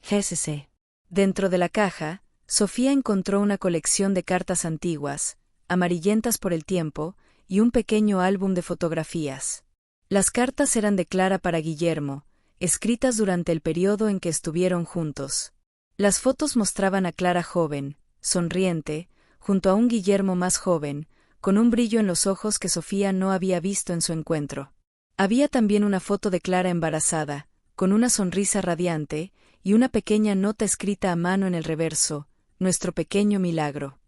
GSC. Dentro de la caja, Sofía encontró una colección de cartas antiguas, amarillentas por el tiempo, y un pequeño álbum de fotografías. Las cartas eran de Clara para Guillermo, escritas durante el periodo en que estuvieron juntos. Las fotos mostraban a Clara joven, sonriente, junto a un Guillermo más joven, con un brillo en los ojos que Sofía no había visto en su encuentro. Había también una foto de Clara embarazada, con una sonrisa radiante, y una pequeña nota escrita a mano en el reverso, nuestro pequeño milagro.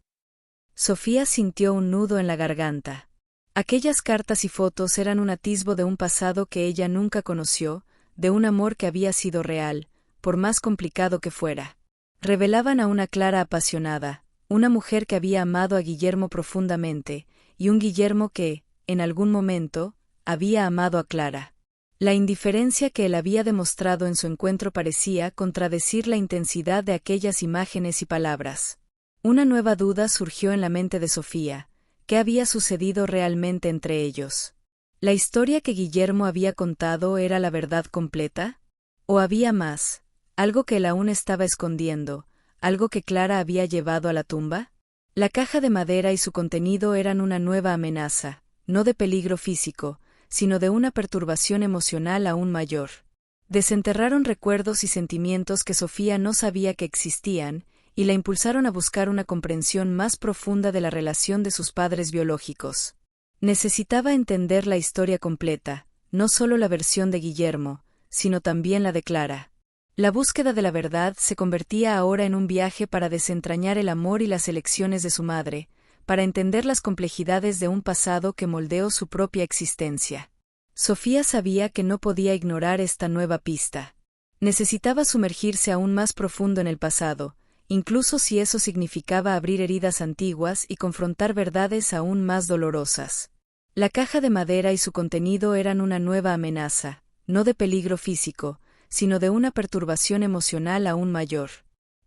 Sofía sintió un nudo en la garganta. Aquellas cartas y fotos eran un atisbo de un pasado que ella nunca conoció, de un amor que había sido real, por más complicado que fuera. Revelaban a una Clara apasionada, una mujer que había amado a Guillermo profundamente, y un Guillermo que, en algún momento, había amado a Clara. La indiferencia que él había demostrado en su encuentro parecía contradecir la intensidad de aquellas imágenes y palabras. Una nueva duda surgió en la mente de Sofía. ¿Qué había sucedido realmente entre ellos? ¿La historia que Guillermo había contado era la verdad completa? ¿O había más, algo que él aún estaba escondiendo, algo que Clara había llevado a la tumba? La caja de madera y su contenido eran una nueva amenaza, no de peligro físico, sino de una perturbación emocional aún mayor. Desenterraron recuerdos y sentimientos que Sofía no sabía que existían, y la impulsaron a buscar una comprensión más profunda de la relación de sus padres biológicos. Necesitaba entender la historia completa, no solo la versión de Guillermo, sino también la de Clara. La búsqueda de la verdad se convertía ahora en un viaje para desentrañar el amor y las elecciones de su madre, para entender las complejidades de un pasado que moldeó su propia existencia. Sofía sabía que no podía ignorar esta nueva pista. Necesitaba sumergirse aún más profundo en el pasado, incluso si eso significaba abrir heridas antiguas y confrontar verdades aún más dolorosas. La caja de madera y su contenido eran una nueva amenaza, no de peligro físico, sino de una perturbación emocional aún mayor.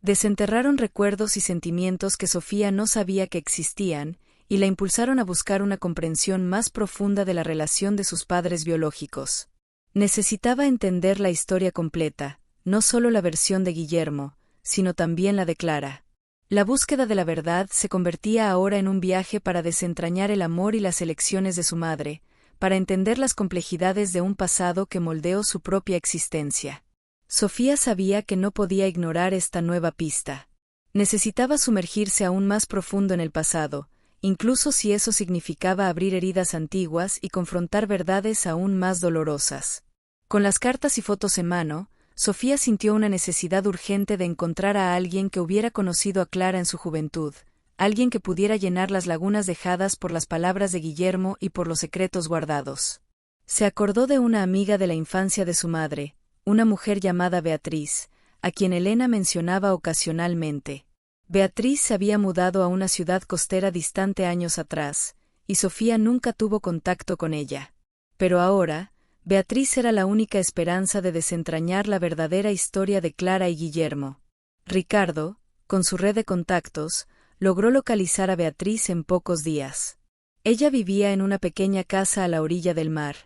Desenterraron recuerdos y sentimientos que Sofía no sabía que existían, y la impulsaron a buscar una comprensión más profunda de la relación de sus padres biológicos. Necesitaba entender la historia completa, no solo la versión de Guillermo, sino también la de Clara. La búsqueda de la verdad se convertía ahora en un viaje para desentrañar el amor y las elecciones de su madre, para entender las complejidades de un pasado que moldeó su propia existencia. Sofía sabía que no podía ignorar esta nueva pista. Necesitaba sumergirse aún más profundo en el pasado, incluso si eso significaba abrir heridas antiguas y confrontar verdades aún más dolorosas. Con las cartas y fotos en mano, Sofía sintió una necesidad urgente de encontrar a alguien que hubiera conocido a Clara en su juventud, alguien que pudiera llenar las lagunas dejadas por las palabras de Guillermo y por los secretos guardados. Se acordó de una amiga de la infancia de su madre, una mujer llamada Beatriz, a quien Elena mencionaba ocasionalmente. Beatriz se había mudado a una ciudad costera distante años atrás, y Sofía nunca tuvo contacto con ella. Pero ahora, Beatriz era la única esperanza de desentrañar la verdadera historia de Clara y Guillermo. Ricardo, con su red de contactos, logró localizar a Beatriz en pocos días. Ella vivía en una pequeña casa a la orilla del mar,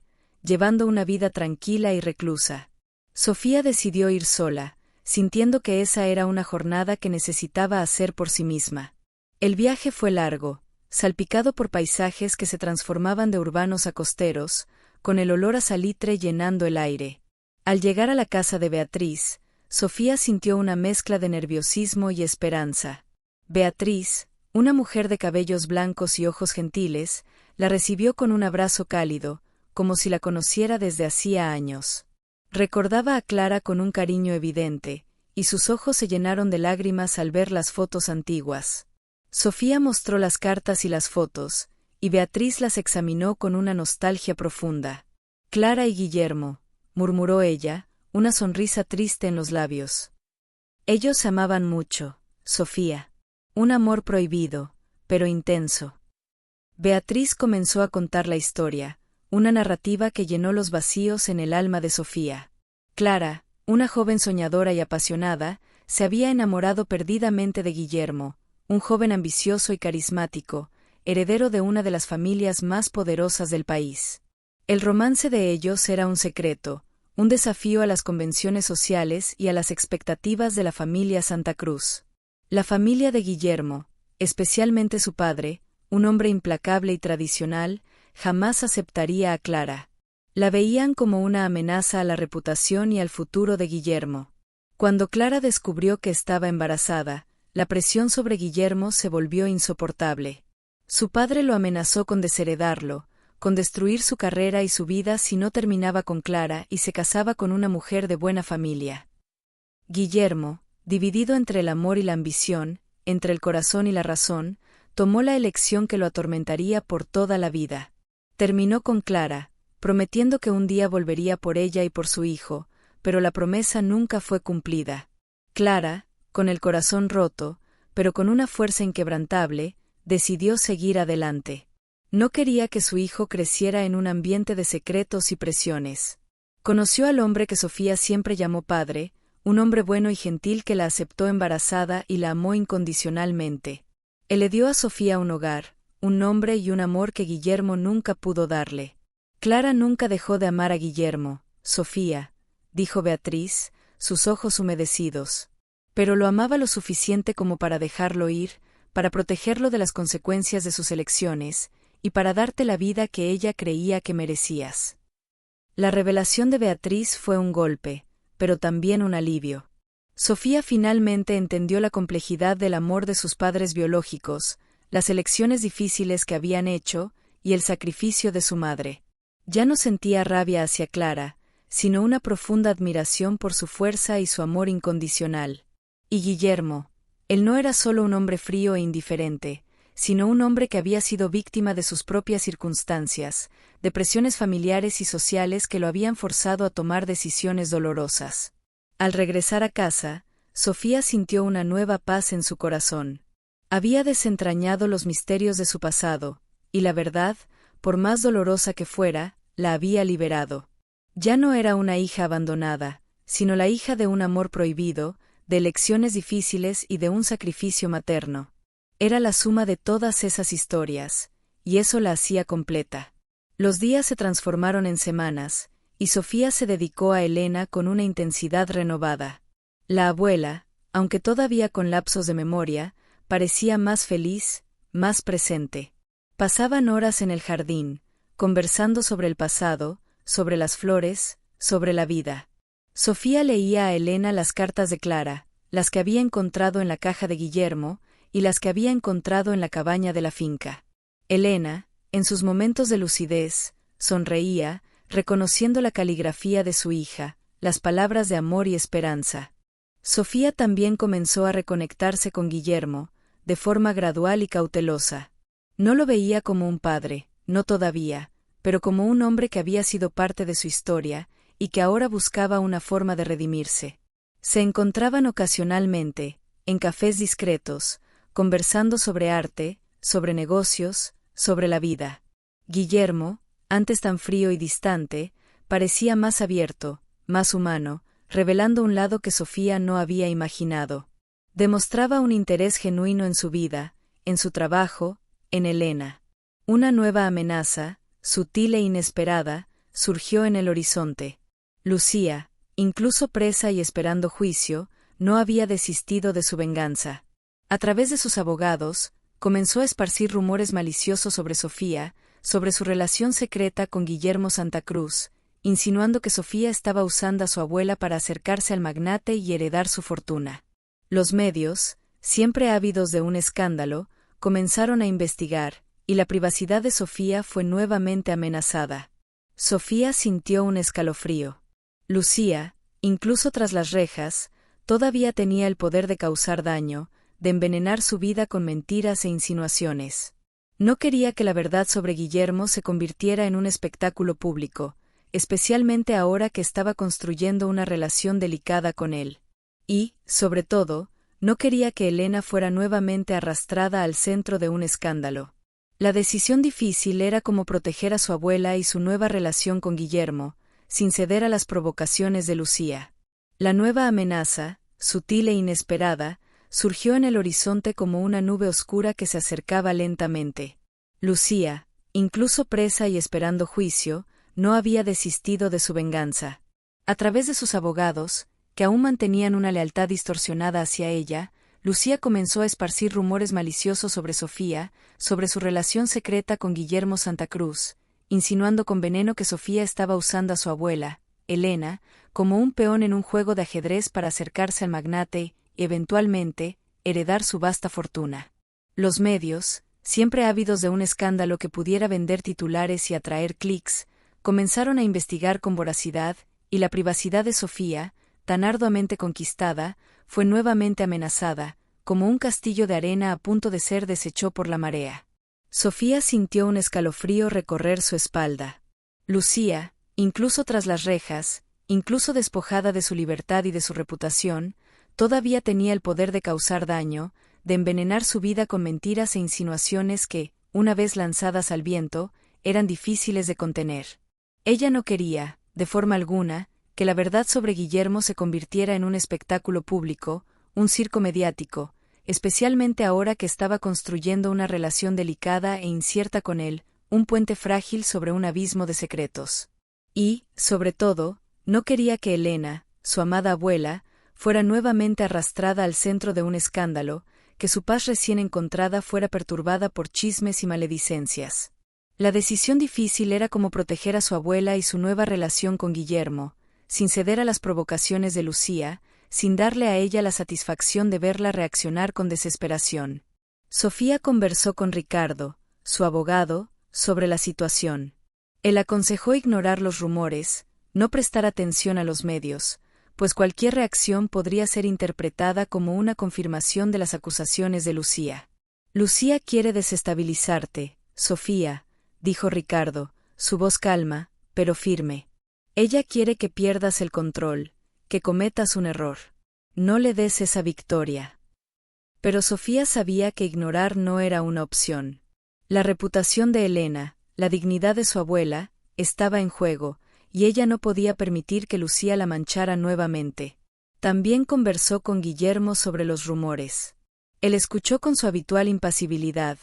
llevando una vida tranquila y reclusa. Sofía decidió ir sola, sintiendo que esa era una jornada que necesitaba hacer por sí misma. El viaje fue largo, salpicado por paisajes que se transformaban de urbanos a costeros, con el olor a salitre llenando el aire. Al llegar a la casa de Beatriz, Sofía sintió una mezcla de nerviosismo y esperanza. Beatriz, una mujer de cabellos blancos y ojos gentiles, la recibió con un abrazo cálido, como si la conociera desde hacía años. Recordaba a Clara con un cariño evidente, y sus ojos se llenaron de lágrimas al ver las fotos antiguas. Sofía mostró las cartas y las fotos, y Beatriz las examinó con una nostalgia profunda. Clara y Guillermo, murmuró ella, una sonrisa triste en los labios. Ellos se amaban mucho, Sofía. Un amor prohibido, pero intenso. Beatriz comenzó a contar la historia, una narrativa que llenó los vacíos en el alma de Sofía. Clara, una joven soñadora y apasionada, se había enamorado perdidamente de Guillermo, un joven ambicioso y carismático, heredero de una de las familias más poderosas del país. El romance de ellos era un secreto, un desafío a las convenciones sociales y a las expectativas de la familia Santa Cruz. La familia de Guillermo, especialmente su padre, un hombre implacable y tradicional, jamás aceptaría a Clara. La veían como una amenaza a la reputación y al futuro de Guillermo. Cuando Clara descubrió que estaba embarazada, la presión sobre Guillermo se volvió insoportable. Su padre lo amenazó con desheredarlo, con destruir su carrera y su vida si no terminaba con Clara y se casaba con una mujer de buena familia. Guillermo, dividido entre el amor y la ambición, entre el corazón y la razón, tomó la elección que lo atormentaría por toda la vida. Terminó con Clara, prometiendo que un día volvería por ella y por su hijo, pero la promesa nunca fue cumplida. Clara, con el corazón roto, pero con una fuerza inquebrantable, decidió seguir adelante. No quería que su hijo creciera en un ambiente de secretos y presiones. Conoció al hombre que Sofía siempre llamó padre, un hombre bueno y gentil que la aceptó embarazada y la amó incondicionalmente. Él le dio a Sofía un hogar, un nombre y un amor que Guillermo nunca pudo darle. Clara nunca dejó de amar a Guillermo, Sofía, dijo Beatriz, sus ojos humedecidos. Pero lo amaba lo suficiente como para dejarlo ir, para protegerlo de las consecuencias de sus elecciones, y para darte la vida que ella creía que merecías. La revelación de Beatriz fue un golpe, pero también un alivio. Sofía finalmente entendió la complejidad del amor de sus padres biológicos, las elecciones difíciles que habían hecho, y el sacrificio de su madre. Ya no sentía rabia hacia Clara, sino una profunda admiración por su fuerza y su amor incondicional. Y Guillermo, él no era solo un hombre frío e indiferente, sino un hombre que había sido víctima de sus propias circunstancias, de presiones familiares y sociales que lo habían forzado a tomar decisiones dolorosas. Al regresar a casa, Sofía sintió una nueva paz en su corazón. Había desentrañado los misterios de su pasado, y la verdad, por más dolorosa que fuera, la había liberado. Ya no era una hija abandonada, sino la hija de un amor prohibido, de elecciones difíciles y de un sacrificio materno. Era la suma de todas esas historias, y eso la hacía completa. Los días se transformaron en semanas, y Sofía se dedicó a Elena con una intensidad renovada. La abuela, aunque todavía con lapsos de memoria, parecía más feliz, más presente. Pasaban horas en el jardín, conversando sobre el pasado, sobre las flores, sobre la vida. Sofía leía a Elena las cartas de Clara, las que había encontrado en la caja de Guillermo, y las que había encontrado en la cabaña de la finca. Elena, en sus momentos de lucidez, sonreía, reconociendo la caligrafía de su hija, las palabras de amor y esperanza. Sofía también comenzó a reconectarse con Guillermo, de forma gradual y cautelosa. No lo veía como un padre, no todavía, pero como un hombre que había sido parte de su historia, y que ahora buscaba una forma de redimirse. Se encontraban ocasionalmente, en cafés discretos, conversando sobre arte, sobre negocios, sobre la vida. Guillermo, antes tan frío y distante, parecía más abierto, más humano, revelando un lado que Sofía no había imaginado. Demostraba un interés genuino en su vida, en su trabajo, en Elena. Una nueva amenaza, sutil e inesperada, surgió en el horizonte. Lucía, incluso presa y esperando juicio, no había desistido de su venganza. A través de sus abogados, comenzó a esparcir rumores maliciosos sobre Sofía, sobre su relación secreta con Guillermo Santa Cruz, insinuando que Sofía estaba usando a su abuela para acercarse al magnate y heredar su fortuna. Los medios, siempre ávidos de un escándalo, comenzaron a investigar, y la privacidad de Sofía fue nuevamente amenazada. Sofía sintió un escalofrío. Lucía, incluso tras las rejas, todavía tenía el poder de causar daño, de envenenar su vida con mentiras e insinuaciones. No quería que la verdad sobre Guillermo se convirtiera en un espectáculo público, especialmente ahora que estaba construyendo una relación delicada con él. Y, sobre todo, no quería que Elena fuera nuevamente arrastrada al centro de un escándalo. La decisión difícil era cómo proteger a su abuela y su nueva relación con Guillermo, sin ceder a las provocaciones de Lucía. La nueva amenaza, sutil e inesperada, surgió en el horizonte como una nube oscura que se acercaba lentamente. Lucía, incluso presa y esperando juicio, no había desistido de su venganza. A través de sus abogados, que aún mantenían una lealtad distorsionada hacia ella, Lucía comenzó a esparcir rumores maliciosos sobre Sofía, sobre su relación secreta con Guillermo Santa Cruz, insinuando con veneno que Sofía estaba usando a su abuela, Elena, como un peón en un juego de ajedrez para acercarse al magnate y, eventualmente, heredar su vasta fortuna. Los medios, siempre ávidos de un escándalo que pudiera vender titulares y atraer clics, comenzaron a investigar con voracidad, y la privacidad de Sofía, tan arduamente conquistada, fue nuevamente amenazada, como un castillo de arena a punto de ser deshecho por la marea. Sofía sintió un escalofrío recorrer su espalda. Lucía, incluso tras las rejas, incluso despojada de su libertad y de su reputación, todavía tenía el poder de causar daño, de envenenar su vida con mentiras e insinuaciones que, una vez lanzadas al viento, eran difíciles de contener. Ella no quería, de forma alguna, que la verdad sobre Guillermo se convirtiera en un espectáculo público, un circo mediático, especialmente ahora que estaba construyendo una relación delicada e incierta con él, un puente frágil sobre un abismo de secretos. Y, sobre todo, no quería que Elena, su amada abuela, fuera nuevamente arrastrada al centro de un escándalo, que su paz recién encontrada fuera perturbada por chismes y maledicencias. La decisión difícil era cómo proteger a su abuela y su nueva relación con Guillermo, sin ceder a las provocaciones de Lucía, sin darle a ella la satisfacción de verla reaccionar con desesperación. Sofía conversó con Ricardo, su abogado, sobre la situación. Él aconsejó ignorar los rumores, no prestar atención a los medios, pues cualquier reacción podría ser interpretada como una confirmación de las acusaciones de Lucía. Lucía quiere desestabilizarte, Sofía, dijo Ricardo, su voz calma, pero firme. Ella quiere que pierdas el control, que cometas un error. No le des esa victoria. Pero Sofía sabía que ignorar no era una opción. La reputación de Elena, la dignidad de su abuela, estaba en juego, y ella no podía permitir que Lucía la manchara nuevamente. También conversó con Guillermo sobre los rumores. Él escuchó con su habitual impasibilidad,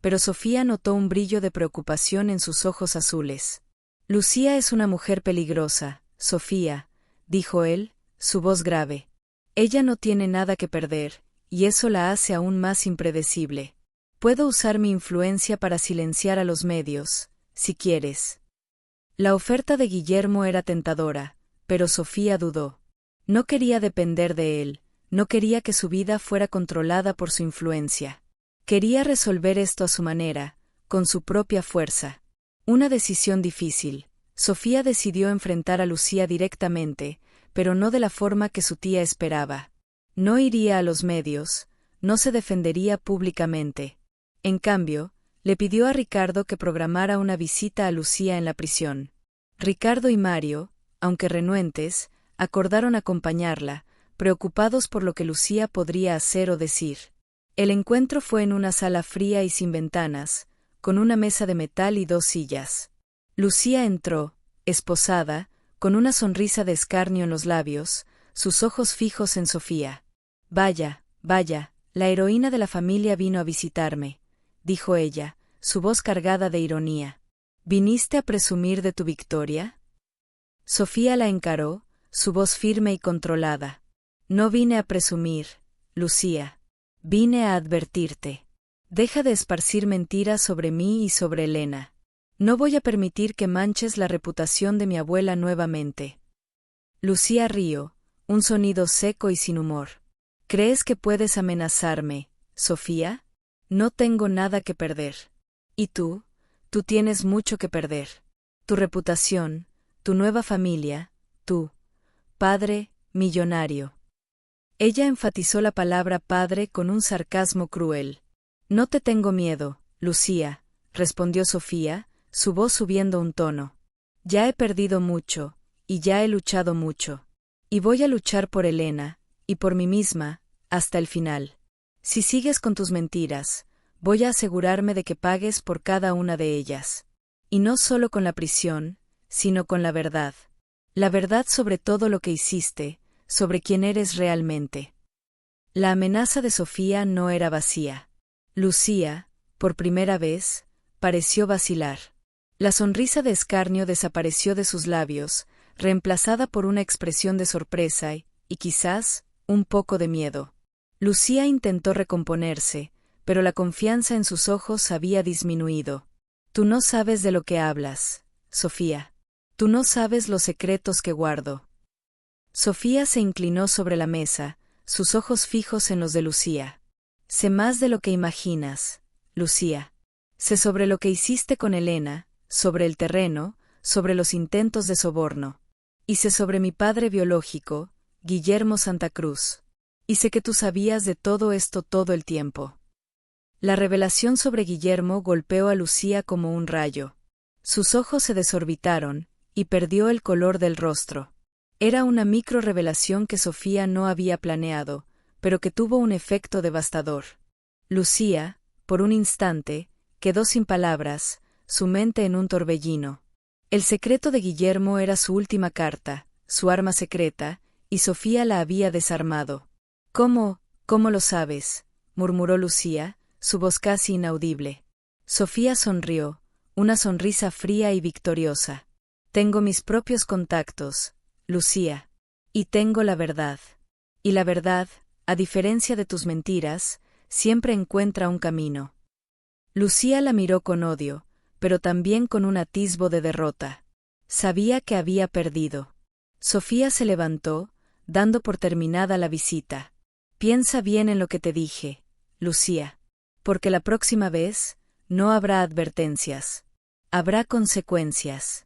pero Sofía notó un brillo de preocupación en sus ojos azules. Lucía es una mujer peligrosa, Sofía, dijo él, su voz grave. Ella no tiene nada que perder, y eso la hace aún más impredecible. Puedo usar mi influencia para silenciar a los medios, si quieres. La oferta de Guillermo era tentadora, pero Sofía dudó. No quería depender de él, no quería que su vida fuera controlada por su influencia. Quería resolver esto a su manera, con su propia fuerza. Una decisión difícil. Sofía decidió enfrentar a Lucía directamente, pero no de la forma que su tía esperaba. No iría a los medios, no se defendería públicamente. En cambio, le pidió a Ricardo que programara una visita a Lucía en la prisión. Ricardo y Mario, aunque renuentes, acordaron acompañarla, preocupados por lo que Lucía podría hacer o decir. El encuentro fue en una sala fría y sin ventanas, con una mesa de metal y 2 sillas. Lucía entró, esposada, con una sonrisa de escarnio en los labios, sus ojos fijos en Sofía. Vaya, vaya, la heroína de la familia vino a visitarme, dijo ella, su voz cargada de ironía. ¿Viniste a presumir de tu victoria? Sofía la encaró, su voz firme y controlada. No vine a presumir, Lucía. Vine a advertirte. Deja de esparcir mentiras sobre mí y sobre Elena. No voy a permitir que manches la reputación de mi abuela nuevamente. Lucía rió, un sonido seco y sin humor. ¿Crees que puedes amenazarme, Sofía? No tengo nada que perder. ¿Y tú? Tú tienes mucho que perder. Tu reputación, tu nueva familia, tú, padre, millonario. Ella enfatizó la palabra padre con un sarcasmo cruel. No te tengo miedo, Lucía, respondió Sofía, su voz subiendo un tono. Ya he perdido mucho, y ya he luchado mucho. Y voy a luchar por Elena, y por mí misma, hasta el final. Si sigues con tus mentiras, voy a asegurarme de que pagues por cada una de ellas. Y no solo con la prisión, sino con la verdad. La verdad sobre todo lo que hiciste, sobre quién eres realmente. La amenaza de Sofía no era vacía. Lucía, por primera vez, pareció vacilar. La sonrisa de escarnio desapareció de sus labios, reemplazada por una expresión de sorpresa y, quizás, un poco de miedo. Lucía intentó recomponerse, pero la confianza en sus ojos había disminuido. Tú no sabes de lo que hablas, Sofía. Tú no sabes los secretos que guardo. Sofía se inclinó sobre la mesa, sus ojos fijos en los de Lucía. Sé más de lo que imaginas, Lucía. Sé sobre lo que hiciste con Elena, sobre el terreno, sobre los intentos de soborno. Y sé sobre mi padre biológico, Guillermo Santa Cruz. Y sé que tú sabías de todo esto todo el tiempo. La revelación sobre Guillermo golpeó a Lucía como un rayo. Sus ojos se desorbitaron, y perdió el color del rostro. Era una micro-revelación que Sofía no había planeado, pero que tuvo un efecto devastador. Lucía, por un instante, quedó sin palabras, su mente en un torbellino. El secreto de Guillermo era su última carta, su arma secreta, y Sofía la había desarmado. ¿Cómo lo sabes?, murmuró Lucía, su voz casi inaudible. Sofía sonrió, una sonrisa fría y victoriosa. Tengo mis propios contactos, Lucía. Y tengo la verdad. Y la verdad, a diferencia de tus mentiras, siempre encuentra un camino. Lucía la miró con odio, pero también con un atisbo de derrota. Sabía que había perdido. Sofía se levantó, dando por terminada la visita. Piensa bien en lo que te dije, Lucía. Porque la próxima vez, no habrá advertencias. Habrá consecuencias.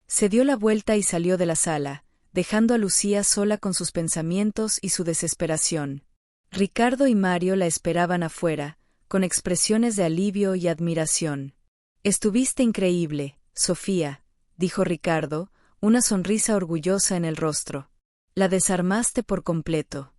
Se dio la vuelta y salió de la sala, dejando a Lucía sola con sus pensamientos y su desesperación. Ricardo y Mario la esperaban afuera, con expresiones de alivio y admiración. Estuviste increíble, Sofía, dijo Ricardo, una sonrisa orgullosa en el rostro. La desarmaste por completo.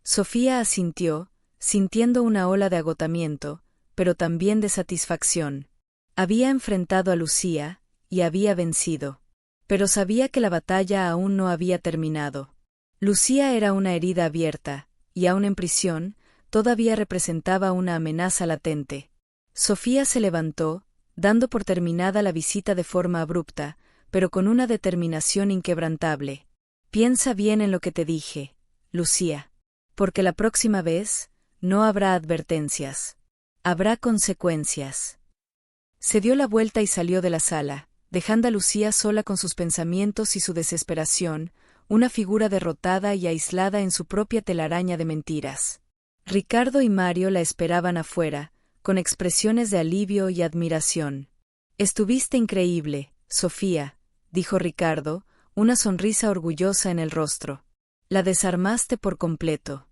Sofía asintió, sintiendo una ola de agotamiento, pero también de satisfacción. Había enfrentado a Lucía, y había vencido. Pero sabía que la batalla aún no había terminado. Lucía era una herida abierta, y aún en prisión, todavía representaba una amenaza latente. Sofía se levantó, dando por terminada la visita de forma abrupta, pero con una determinación inquebrantable. Piensa bien en lo que te dije, Lucía. Porque la próxima vez, no habrá advertencias. Habrá consecuencias. Se dio la vuelta y salió de la sala, dejando a Lucía sola con sus pensamientos y su desesperación, una figura derrotada y aislada en su propia telaraña de mentiras. Ricardo y Mario la esperaban afuera, con expresiones de alivio y admiración. «Estuviste increíble, Sofía», dijo Ricardo, una sonrisa orgullosa en el rostro. «La desarmaste por completo».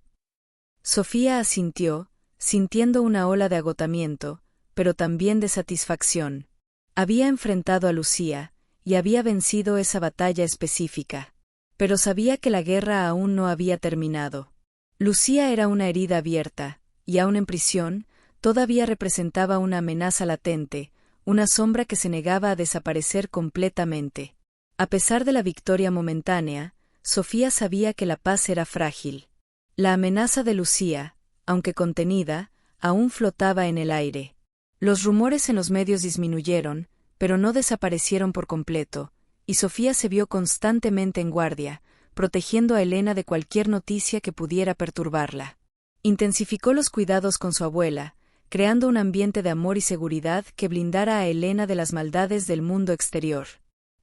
Sofía asintió, sintiendo una ola de agotamiento, pero también de satisfacción. Había enfrentado a Lucía, y había vencido esa batalla específica. Pero sabía que la guerra aún no había terminado. Lucía era una herida abierta, y aún en prisión, todavía representaba una amenaza latente, una sombra que se negaba a desaparecer completamente. A pesar de la victoria momentánea, Sofía sabía que la paz era frágil. La amenaza de Lucía, aunque contenida, aún flotaba en el aire. Los rumores en los medios disminuyeron, pero no desaparecieron por completo, y Sofía se vio constantemente en guardia, protegiendo a Elena de cualquier noticia que pudiera perturbarla. Intensificó los cuidados con su abuela, creando un ambiente de amor y seguridad que blindara a Elena de las maldades del mundo exterior.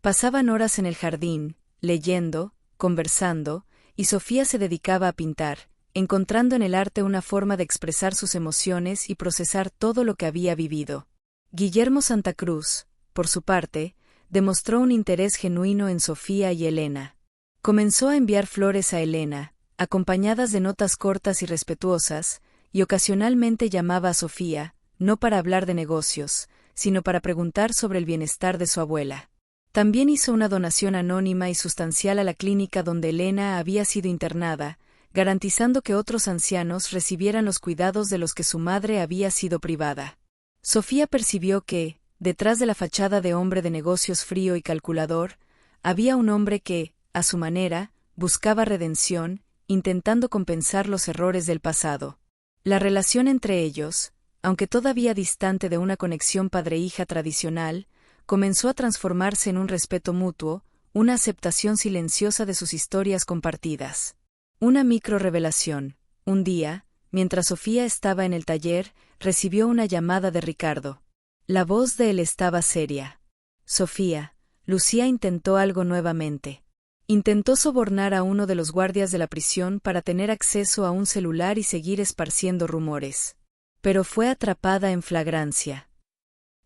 Pasaban horas en el jardín, leyendo, conversando, y Sofía se dedicaba a pintar, encontrando en el arte una forma de expresar sus emociones y procesar todo lo que había vivido. Guillermo Santa Cruz, por su parte, demostró un interés genuino en Sofía y Elena. Comenzó a enviar flores a Elena, acompañadas de notas cortas y respetuosas, y ocasionalmente llamaba a Sofía, no para hablar de negocios, sino para preguntar sobre el bienestar de su abuela. También hizo una donación anónima y sustancial a la clínica donde Elena había sido internada, garantizando que otros ancianos recibieran los cuidados de los que su madre había sido privada. Sofía percibió que, detrás de la fachada de hombre de negocios frío y calculador, había un hombre que, a su manera, buscaba redención, intentando compensar los errores del pasado. La relación entre ellos, aunque todavía distante de una conexión padre-hija tradicional, comenzó a transformarse en un respeto mutuo, una aceptación silenciosa de sus historias compartidas. Una micro-revelación. Un día, mientras Sofía estaba en el taller, recibió una llamada de Ricardo. La voz de él estaba seria. «Sofía, Lucía intentó algo nuevamente. Intentó sobornar a uno de los guardias de la prisión para tener acceso a un celular y seguir esparciendo rumores. Pero fue atrapada en flagrancia».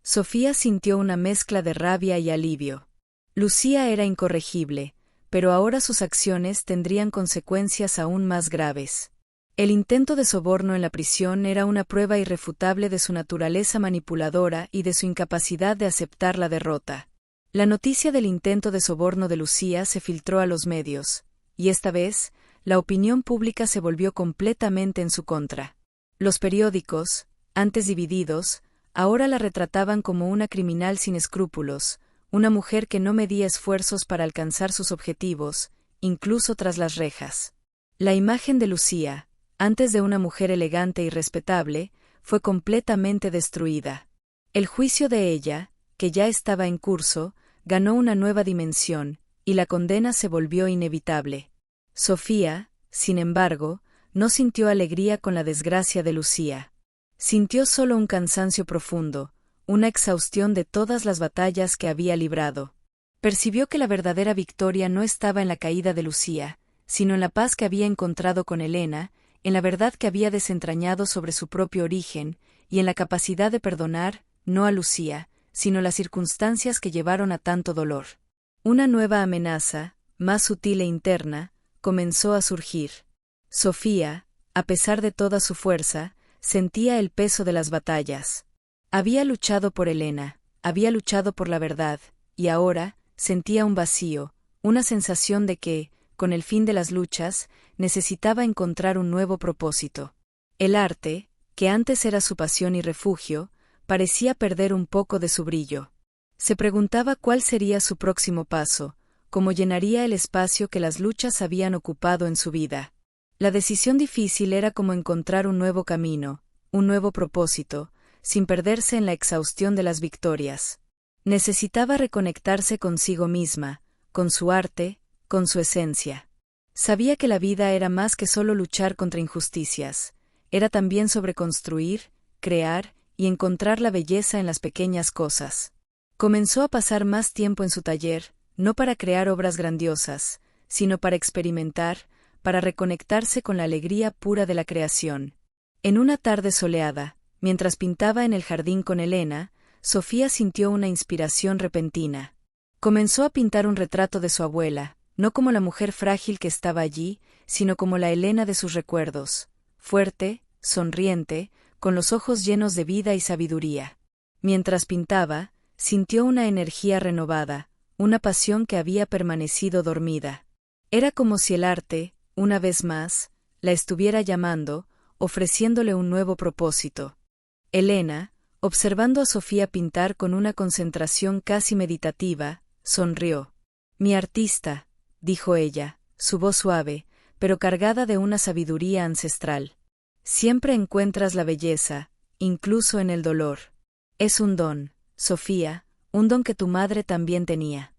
Sofía sintió una mezcla de rabia y alivio. Lucía era incorregible, pero ahora sus acciones tendrían consecuencias aún más graves. El intento de soborno en la prisión era una prueba irrefutable de su naturaleza manipuladora y de su incapacidad de aceptar la derrota. La noticia del intento de soborno de Lucía se filtró a los medios, y esta vez, la opinión pública se volvió completamente en su contra. Los periódicos, antes divididos, ahora la retrataban como una criminal sin escrúpulos, una mujer que no medía esfuerzos para alcanzar sus objetivos, incluso tras las rejas. La imagen de Lucía, antes de una mujer elegante y respetable, fue completamente destruida. El juicio de ella, que ya estaba en curso, ganó una nueva dimensión, y la condena se volvió inevitable. Sofía, sin embargo, no sintió alegría con la desgracia de Lucía. Sintió solo un cansancio profundo, una exhaustión de todas las batallas que había librado. Percibió que la verdadera victoria no estaba en la caída de Lucía, sino en la paz que había encontrado con Elena, en la verdad que había desentrañado sobre su propio origen, y en la capacidad de perdonar, no a Lucía, sino las circunstancias que llevaron a tanto dolor. Una nueva amenaza, más sutil e interna, comenzó a surgir. Sofía, a pesar de toda su fuerza, sentía el peso de las batallas. Había luchado por Elena, había luchado por la verdad, y ahora sentía un vacío, una sensación de que, con el fin de las luchas, necesitaba encontrar un nuevo propósito. El arte, que antes era su pasión y refugio, parecía perder un poco de su brillo. Se preguntaba cuál sería su próximo paso, cómo llenaría el espacio que las luchas habían ocupado en su vida. La decisión difícil era como encontrar un nuevo camino, un nuevo propósito, sin perderse en la exhaustión de las victorias. Necesitaba reconectarse consigo misma, con su arte, con su esencia. Sabía que la vida era más que solo luchar contra injusticias, era también sobre construir, crear y encontrar la belleza en las pequeñas cosas. Comenzó a pasar más tiempo en su taller, no para crear obras grandiosas, sino para experimentar, para reconectarse con la alegría pura de la creación. En una tarde soleada, mientras pintaba en el jardín con Elena, Sofía sintió una inspiración repentina. Comenzó a pintar un retrato de su abuela, no como la mujer frágil que estaba allí, sino como la Elena de sus recuerdos, fuerte, sonriente, con los ojos llenos de vida y sabiduría. Mientras pintaba, sintió una energía renovada, una pasión que había permanecido dormida. Era como si el arte, una vez más, la estuviera llamando, ofreciéndole un nuevo propósito. Elena, observando a Sofía pintar con una concentración casi meditativa, sonrió. «Mi artista», dijo ella, su voz suave, pero cargada de una sabiduría ancestral. «Siempre encuentras la belleza, incluso en el dolor. Es un don, Sofía, un don que tu madre también tenía».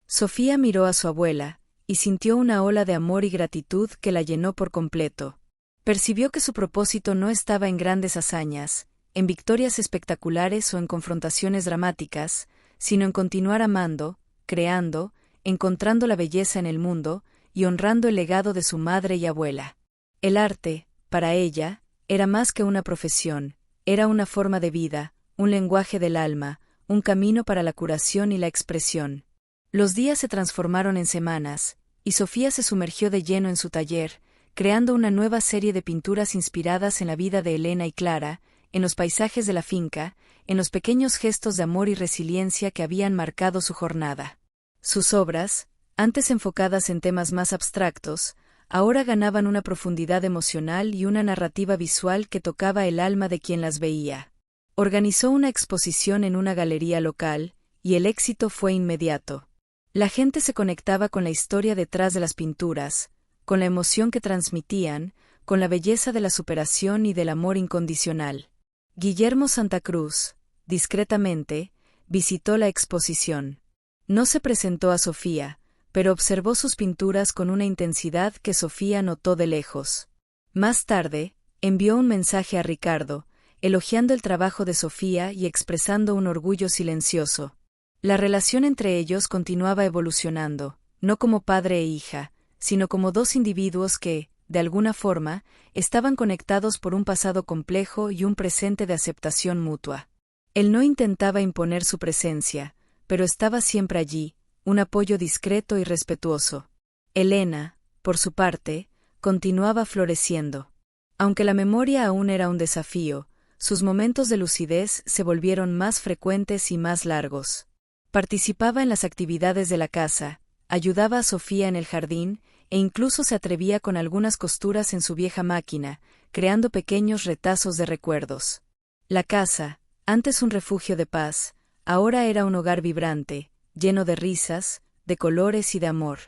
Sofía miró a su abuela, y sintió una ola de amor y gratitud que la llenó por completo. Percibió que su propósito no estaba en grandes hazañas, en victorias espectaculares o en confrontaciones dramáticas, sino en continuar amando, creando, encontrando la belleza en el mundo y honrando el legado de su madre y abuela. El arte, para ella, era más que una profesión, era una forma de vida, un lenguaje del alma, un camino para la curación y la expresión. Los días se transformaron en semanas, y Sofía se sumergió de lleno en su taller, creando una nueva serie de pinturas inspiradas en la vida de Elena y Clara, en los paisajes de la finca, en los pequeños gestos de amor y resiliencia que habían marcado su jornada. Sus obras, antes enfocadas en temas más abstractos, ahora ganaban una profundidad emocional y una narrativa visual que tocaba el alma de quien las veía. Organizó una exposición en una galería local, y el éxito fue inmediato. La gente se conectaba con la historia detrás de las pinturas, con la emoción que transmitían, con la belleza de la superación y del amor incondicional. Guillermo Santa Cruz, discretamente, visitó la exposición. No se presentó a Sofía, pero observó sus pinturas con una intensidad que Sofía notó de lejos. Más tarde, envió un mensaje a Ricardo, elogiando el trabajo de Sofía y expresando un orgullo silencioso. La relación entre ellos continuaba evolucionando, no como padre e hija, sino como dos individuos que, de alguna forma, estaban conectados por un pasado complejo y un presente de aceptación mutua. Él no intentaba imponer su presencia, pero estaba siempre allí, un apoyo discreto y respetuoso. Elena, por su parte, continuaba floreciendo. Aunque la memoria aún era un desafío, sus momentos de lucidez se volvieron más frecuentes y más largos. Participaba en las actividades de la casa, ayudaba a Sofía en el jardín, e incluso se atrevía con algunas costuras en su vieja máquina, creando pequeños retazos de recuerdos. La casa, antes un refugio de paz, ahora era un hogar vibrante, lleno de risas, de colores y de amor.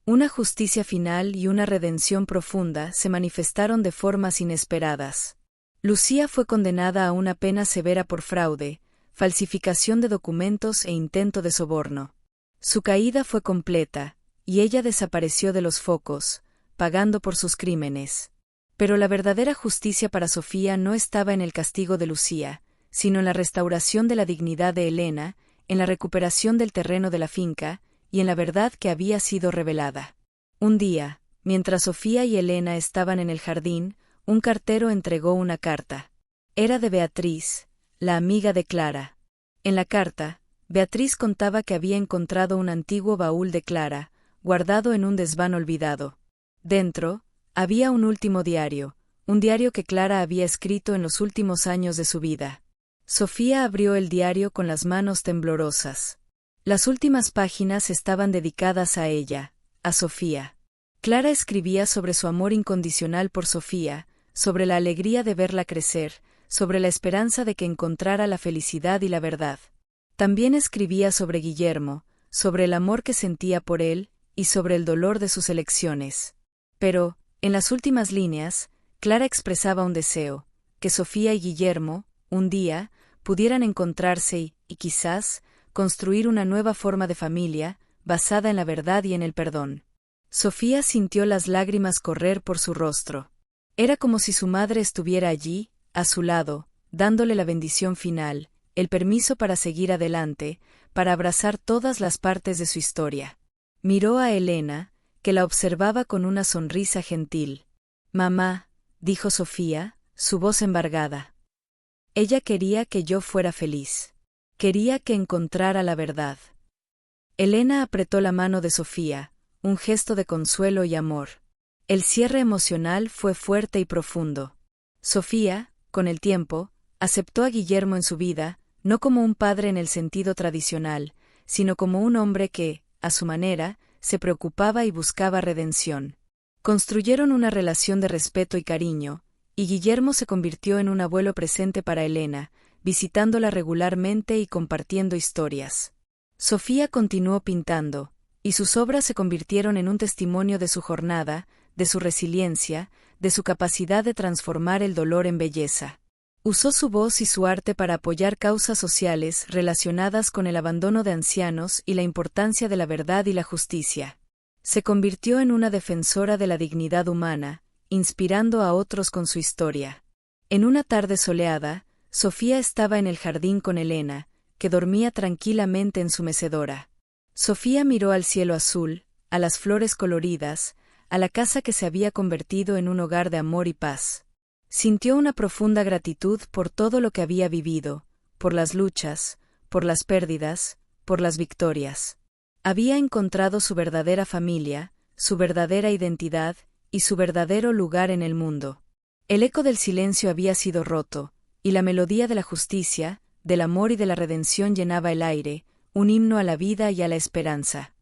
Una justicia final y una redención profunda se manifestaron de formas inesperadas. Lucía fue condenada a una pena severa por fraude, falsificación de documentos e intento de soborno. Su caída fue completa, y ella desapareció de los focos, pagando por sus crímenes. Pero la verdadera justicia para Sofía no estaba en el castigo de Lucía, sino en la restauración de la dignidad de Elena, en la recuperación del terreno de la finca, y en la verdad que había sido revelada. Un día, mientras Sofía y Elena estaban en el jardín, un cartero entregó una carta. Era de Beatriz, la amiga de Clara. En la carta, Beatriz contaba que había encontrado un antiguo baúl de Clara, guardado en un desván olvidado. Dentro, había un último diario, un diario que Clara había escrito en los últimos años de su vida. Sofía abrió el diario con las manos temblorosas. Las últimas páginas estaban dedicadas a ella, a Sofía. Clara escribía sobre su amor incondicional por Sofía, sobre la alegría de verla crecer, sobre la esperanza de que encontrara la felicidad y la verdad. También escribía sobre Guillermo, sobre el amor que sentía por él, y sobre el dolor de sus elecciones. Pero, En las últimas líneas, Clara expresaba un deseo, que Sofía y Guillermo, un día, pudieran encontrarse y quizás, construir una nueva forma de familia, basada en la verdad y en el perdón. Sofía sintió las lágrimas correr por su rostro. Era como si su madre estuviera allí, a su lado, dándole la bendición final, el permiso para seguir adelante, para abrazar todas las partes de su historia. Miró a Elena, que la observaba con una sonrisa gentil. «Mamá», dijo Sofía, su voz embargada. Ella quería que yo fuera feliz. Quería que encontrara la verdad. Elena apretó la mano de Sofía, un gesto de consuelo y amor. El cierre emocional fue fuerte y profundo. Sofía, con el tiempo, aceptó a Guillermo en su vida, no como un padre en el sentido tradicional, sino como un hombre que, a su manera, se preocupaba y buscaba redención. Construyeron una relación de respeto y cariño, y Guillermo se convirtió en un abuelo presente para Elena, visitándola regularmente y compartiendo historias. Sofía continuó pintando, y sus obras se convirtieron en un testimonio de su jornada, de su resiliencia, de su capacidad de transformar el dolor en belleza. Usó su voz y su arte para apoyar causas sociales relacionadas con el abandono de ancianos y la importancia de la verdad y la justicia. Se convirtió en una defensora de la dignidad humana, inspirando a otros con su historia. En una tarde soleada, Sofía estaba en el jardín con Elena, que dormía tranquilamente en su mecedora. Sofía miró al cielo azul, a las flores coloridas, a la casa que se había convertido en un hogar de amor y paz. Sintió una profunda gratitud por todo lo que había vivido, por las luchas, por las pérdidas, por las victorias. Había encontrado su verdadera familia, su verdadera identidad y su verdadero lugar en el mundo. El eco del silencio había sido roto, y la melodía de la justicia, del amor y de la redención llenaba el aire, un himno a la vida y a la esperanza.